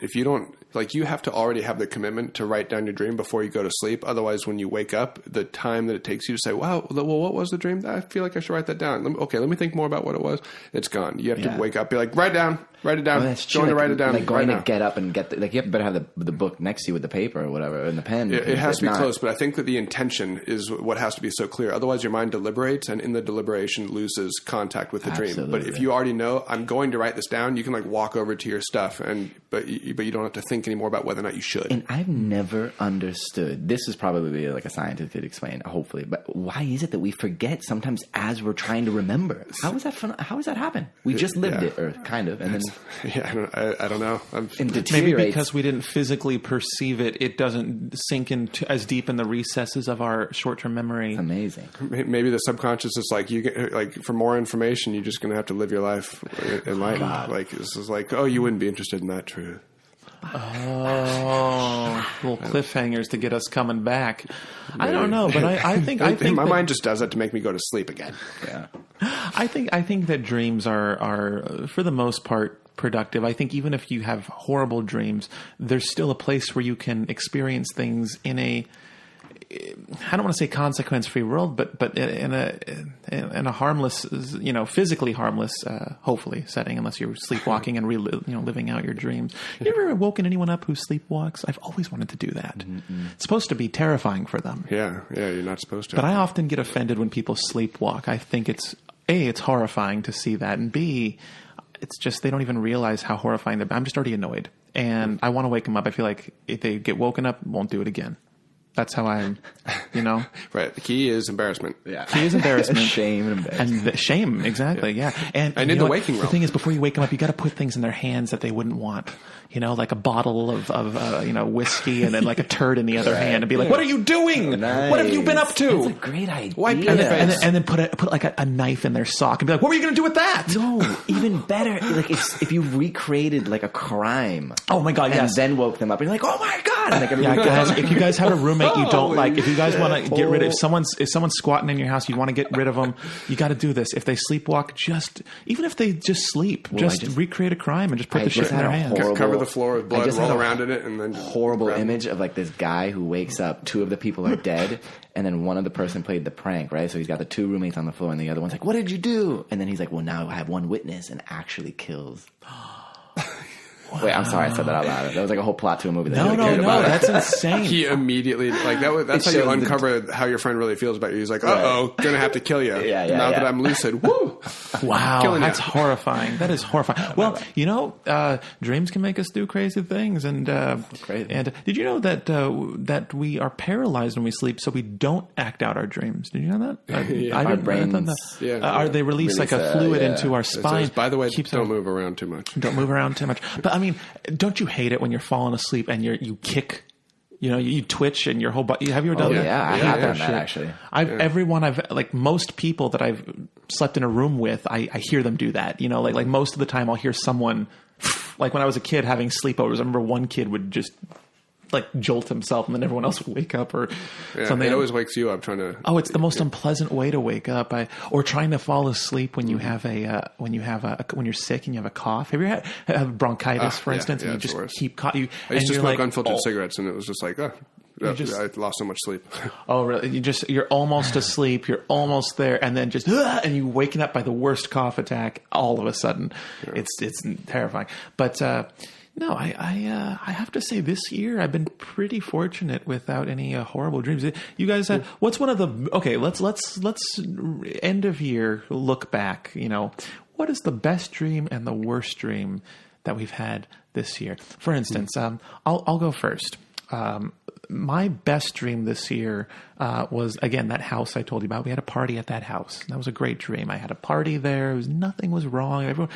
like, you have to already have the commitment to write down your dream before you go to sleep. Otherwise, when you wake up, the time that it takes you to say, wow, well, what was the dream? I feel like I should write that down. Let me think more about what it was. It's gone. You have to wake up, be like, write it down. Well, that's true. Going to write it down. Like going to get up and get you better have the book next to you with the paper or whatever, and the pen. It has to be close, but I think that the intention is what has to be so clear. Otherwise, your mind deliberates, and in the deliberation loses contact with the dream. But if you already know, I'm going to write this down, you can like walk over to your stuff, but you don't have to think anymore about whether or not you should. And I've never understood. This is probably like a scientist could explain, hopefully. But why is it that we forget sometimes as we're trying to remember? How is that fun? How does that happen? We just lived it, or kind of, and then. I don't know. Maybe because we didn't physically perceive it, it doesn't sink into as deep in the recesses of our short-term memory. It's amazing. Maybe the subconscious is like you get like for more information, you're just going to have to live your life enlightened. Like this is like, oh, you wouldn't be interested in that truth. Oh, little cliffhangers to get us coming back. Maybe. I don't know, but I think my mind just does that to make me go to sleep again. Yeah, I think that dreams are for the most part productive. I think even if you have horrible dreams, there's still a place where you can experience things in a, I don't want to say consequence-free world, but in a harmless, physically harmless, hopefully setting, unless you're sleepwalking and living out your dreams. You ever woken anyone up who sleepwalks? I've always wanted to do that. Mm-hmm. It's supposed to be terrifying for them. Yeah, you're not supposed to. But I often get offended when people sleepwalk. I think it's horrifying to see that, and B, it's just they don't even realize how horrifying they're. I'm just already annoyed, and I want to wake them up. I feel like if they get woken up, won't do it again. That's how I'm, Right. The key is embarrassment. Yeah. Key is embarrassment. Shame and embarrassment. And shame, exactly, yeah. And in the waking realm. The thing is, before you wake them up, you got to put things in their hands that they wouldn't want. Like a bottle of whiskey and then like a turd in the other hand and be like, what are you doing? Nice. What have you been up to? That's a great idea. Wipe your face. And then put like a knife in their sock and be like, what were you going to do with that? No, even better. Like if you recreated like a crime. Oh my God, yes. And then woke them up and you're like, oh my God. And like, guys, if you guys have a roommate you don't like, if you guys want to get rid of, if someone's squatting in your house, you want to get rid of them, you got to do this. If they sleepwalk, even if they just sleep, recreate a crime and just put the shit in their hands. Cover the floor with blood, roll around in it, and then horrible image of like this guy who wakes up, two of the people are dead, and then one of the person played the prank, right? So he's got the two roommates on the floor, and the other one's like, what did you do? And then he's like, well, now I have one witness, and actually kills. Wow. Wait, I'm sorry I said that out loud. That was like a whole plot to a movie. No, that's insane. He immediately, that's how you uncover how your friend really feels about you. He's like, gonna have to kill you. Now that I'm lucid. Woo! Wow, that's horrifying. That is horrifying. Well, dreams can make us do crazy things. And did you know that we are paralyzed when we sleep, so we don't act out our dreams? Did you know that? Our brains. They release like a fluid into our spine. By the way, don't move around too much. Don't move around too much. But I mean, don't you hate it when you're falling asleep and you kick, you twitch and your whole body? Have you ever done that? Yeah, I have done that actually. Most people that I've slept in a room with, I hear them do that. Like most of the time I'll hear someone, like when I was a kid having sleepovers, I remember one kid would just like jolt himself and then everyone else would wake up or something. It always wakes you up trying to. Oh, it's the most unpleasant way to wake up. Or trying to fall asleep when you have when you're sick and you have a cough. Have you have bronchitis, for instance, and you just keep coughing? I used to smoke unfiltered cigarettes, and it was just like, I lost so much sleep. Oh, really? You're almost asleep. You're almost there, and then and you waking up by the worst cough attack all of a sudden. Yeah. It's terrifying. But no, I have to say this year I've been pretty fortunate without any horrible dreams. You guys, what's one of the let's end of year look back. What is the best dream and the worst dream that we've had this year? For instance, I'll go first. My best dream this year was, again, that house I told you about. We had a party at that house. That was a great dream. I had a party there. Nothing was wrong. There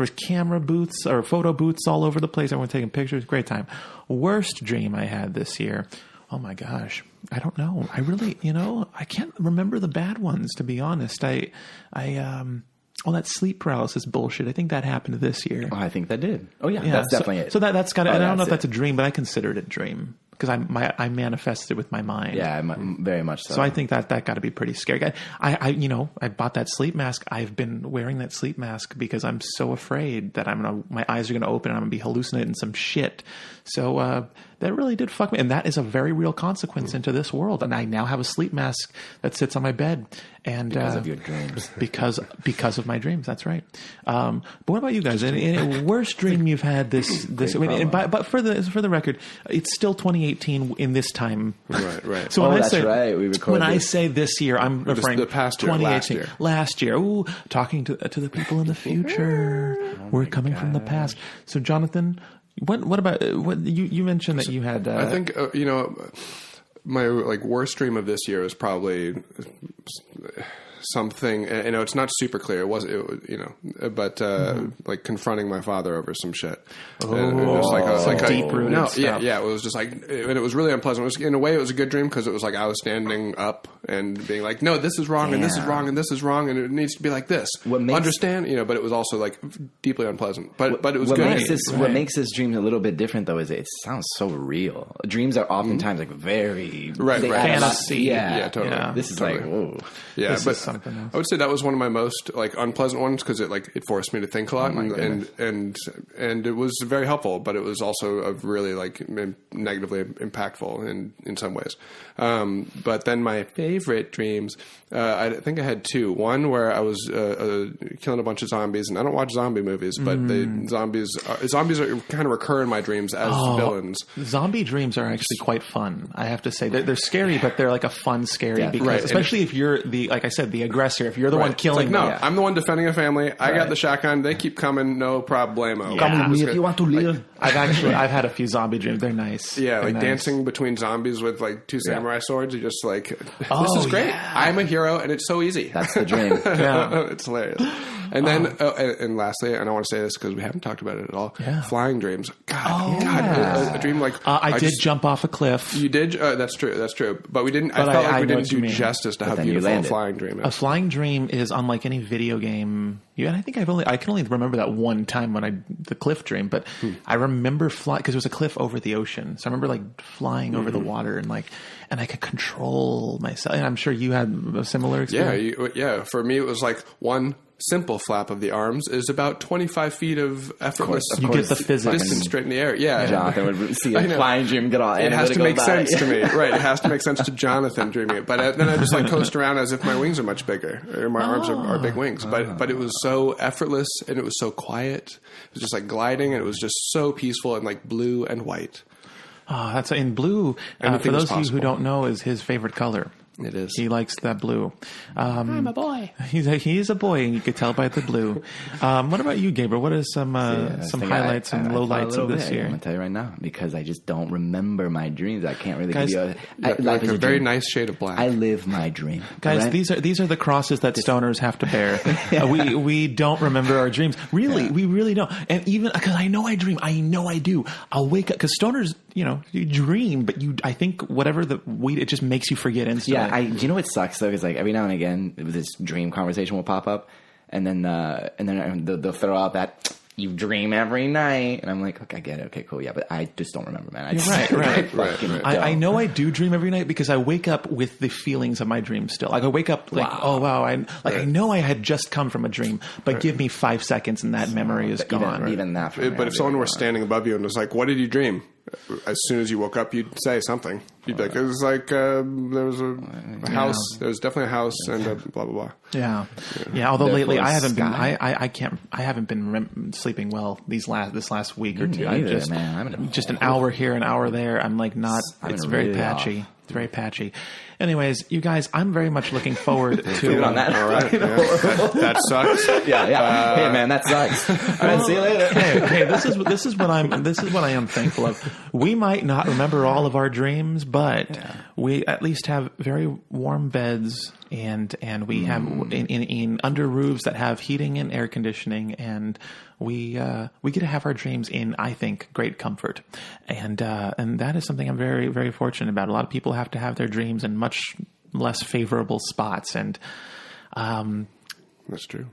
was camera booths or photo booths all over the place. Everyone taking pictures. Great time. Worst dream I had this year. Oh, my gosh. I don't know. I really, I can't remember the bad ones, to be honest. All that sleep paralysis bullshit. I think that happened this year. Oh, I think that did. Oh, yeah. That's definitely it. So that's got to, and I don't know if that's a dream, but I considered it a dream. Because I manifested with my mind. Yeah, very much so. So I think that got to be pretty scary. I bought that sleep mask. I've been wearing that sleep mask because I'm so afraid that my eyes are gonna open and I'm gonna be hallucinating some shit. So that really did fuck me, and that is a very real consequence into this world. And I now have a sleep mask that sits on my bed, and because of your dreams, because of my dreams. That's right. But what about you guys? Any worst dream you've had this? But for the record, it's still 2018 in this time. Right. So right. We recorded. When I say this year, I'm referring to the past year, 2018. Last year. Ooh, talking to the people in the future. We're coming from the past. So, Jonathan. What about what you mentioned that you had? I think my worst dream of this year is probably something. It's not super clear. It was but like confronting my father over some shit. Oh, it was deep rooted stuff. Yeah. It was just like, and it was really unpleasant. In a way, it was a good dream because it was like I was standing up and being like, no, this is wrong, and this is wrong, and this is wrong, and it needs to be like this. Understand, but it was also like deeply unpleasant. But it was good. What makes this dream a little bit different though is it sounds so real. Dreams are oftentimes like very fantasy. Yeah, totally. Yeah. This is totally. like whoa. Yeah, but I would say that was one of my most unpleasant ones because it forced me to think a lot, and it was very helpful, but it was also a really negatively impactful in some ways. But then my favorite dreams, I think I had two. One where I was killing a bunch of zombies, and I don't watch zombie movies, but the zombies are kind of recur in my dreams as villains. Zombie dreams are actually quite fun. I have to say they're scary, but they're like a fun scary because especially if you're like I said, the aggressor. If you're the one killing them. I'm the one defending a family. I got the shotgun. They keep coming. No problemo. Come with me if you want to live. I've had a few zombie dreams. They're nice. Yeah, They're like dancing between zombies with like two samurai swords. You're just like, this is great. Yeah. I'm a hero, and it's so easy. That's the dream. Yeah. It's hilarious. And then, and lastly, and I want to say this because we haven't talked about it at all. Yeah. Flying dreams. God, yeah. a dream like I did jump off a cliff. You did. That's true. That's true. But we didn't. But I felt like we know didn't what you do mean. justice to how then you beautiful a landed. flying dream A is. flying dream is unlike any video game. Yeah, and I think I can only remember that one time when the cliff dream. But I remember flying because there was a cliff over the ocean. So I remember like flying over the water and I could control myself. And I'm sure you had a similar experience. Yeah. For me, it was like one simple flap of the arms is about 25 feet of effortless. You get the physics. Distance straight in the air. Yeah. Jonathan would see a flying dream get all It has to make sense to me. it. Right. It has to make sense to Jonathan dreaming it. But then I just like coast around as if my wings are much bigger. Or my arms are big wings. But it was so effortless and it was so quiet. It was just like gliding and it was just so peaceful and like blue and white. Oh, that's in blue. For those of you who don't know, is his favorite color. It is. He likes that blue. I'm a boy. He's a boy, and you could tell by the blue. What about you, Gabriel? What are some highlights and lowlights of this year? I'm going to tell you right now because I just don't remember my dreams. I can't really Guys, give you Like a very nice shade of black. I live my dream. Guys, right? these are the crosses that stoners have to bear. We don't remember our dreams. Really, we really don't. And even because I know I dream, I know I do. I'll wake up because stoners, you dream, but I think whatever it just makes you forget instantly. Yeah, do you know what sucks though? Because like every now and again, this dream conversation will pop up, and then they'll throw out that you dream every night, and I'm like, okay, I get it, okay, cool, yeah, but I just don't remember, man. Right. I know I do dream every night because I wake up with the feelings of my dream still. Like I wake up like, oh wow, I know I had just come from a dream, but give me 5 seconds and that memory is gone. Even that. But if someone were standing above you and was like, "What did you dream?" As soon as you woke up, you'd say something. You'd be like, "It was like there was a house. There was definitely a house and a blah blah blah." Yeah. Although lately I haven't been. I haven't been sleeping well this last week or two. I'm just an hour here, an hour there. I'm like not. It's very patchy. It's very patchy. Anyways, you guys, I'm very much looking forward to on that. All right, that sucks. Yeah. Hey, man, that sucks. All right, see you later. Hey, this is what I am thankful of. We might not remember all of our dreams, but we at least have very warm beds, and we have in under roofs that have heating and air conditioning, and we get to have our dreams in, I think, great comfort, and that is something I'm very, very fortunate about. A lot of people have to have their dreams in much less favorable spots, and that's true.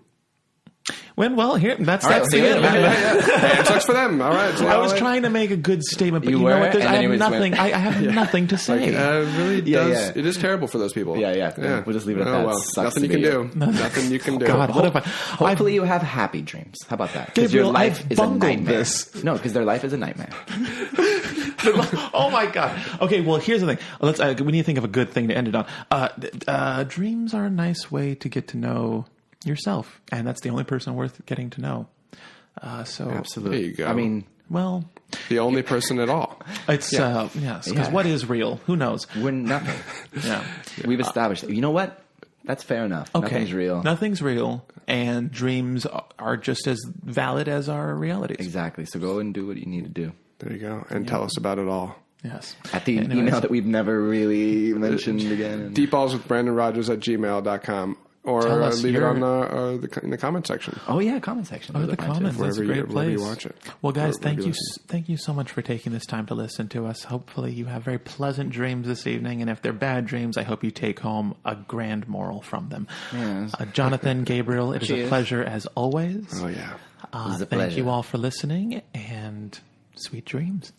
Well, here that's All right, that's see it. you later. Hey, it sucks for them. All right. I was trying to make a good statement, but you know what? I have nothing. I have nothing to say. Really does. It is terrible for those people. Yeah. We'll just leave it at that. Well, Sucks nothing you can do. Nothing you can do. God, what if Hopefully you have happy dreams. How about that? Gabriel, your life I've is a bungled nightmare. this. No, because their life is a nightmare. Oh my God. Okay, well, here's the thing. We need to think of a good thing to end it on. Dreams are a nice way to get to know yourself, and that's the only person worth getting to know. So Absolutely. There you go. I mean, well, the only person at all. it's yes. Because what is real? Who knows? we're nothing. Yeah. We've established it. You know what? That's fair enough. Okay. Nothing's real. Nothing's real, and dreams are just as valid as our realities. Exactly. So go and do what you need to do. There you go. And tell us about it all. Yes. At the email that we've never really mentioned again. deepballswithbrandonrogers@gmail.com. Or leave it on in the comment section. Oh yeah, comment section. Oh, the comments. That's a great place. Wherever you watch it. Well, guys, thank you so much for taking this time to listen to us. Hopefully, you have very pleasant dreams this evening, and if they're bad dreams, I hope you take home a grand moral from them. Yes. Jonathan, Gabriel, it is a pleasure as always. Oh yeah, It was a Thank pleasure. you all for listening, and sweet dreams.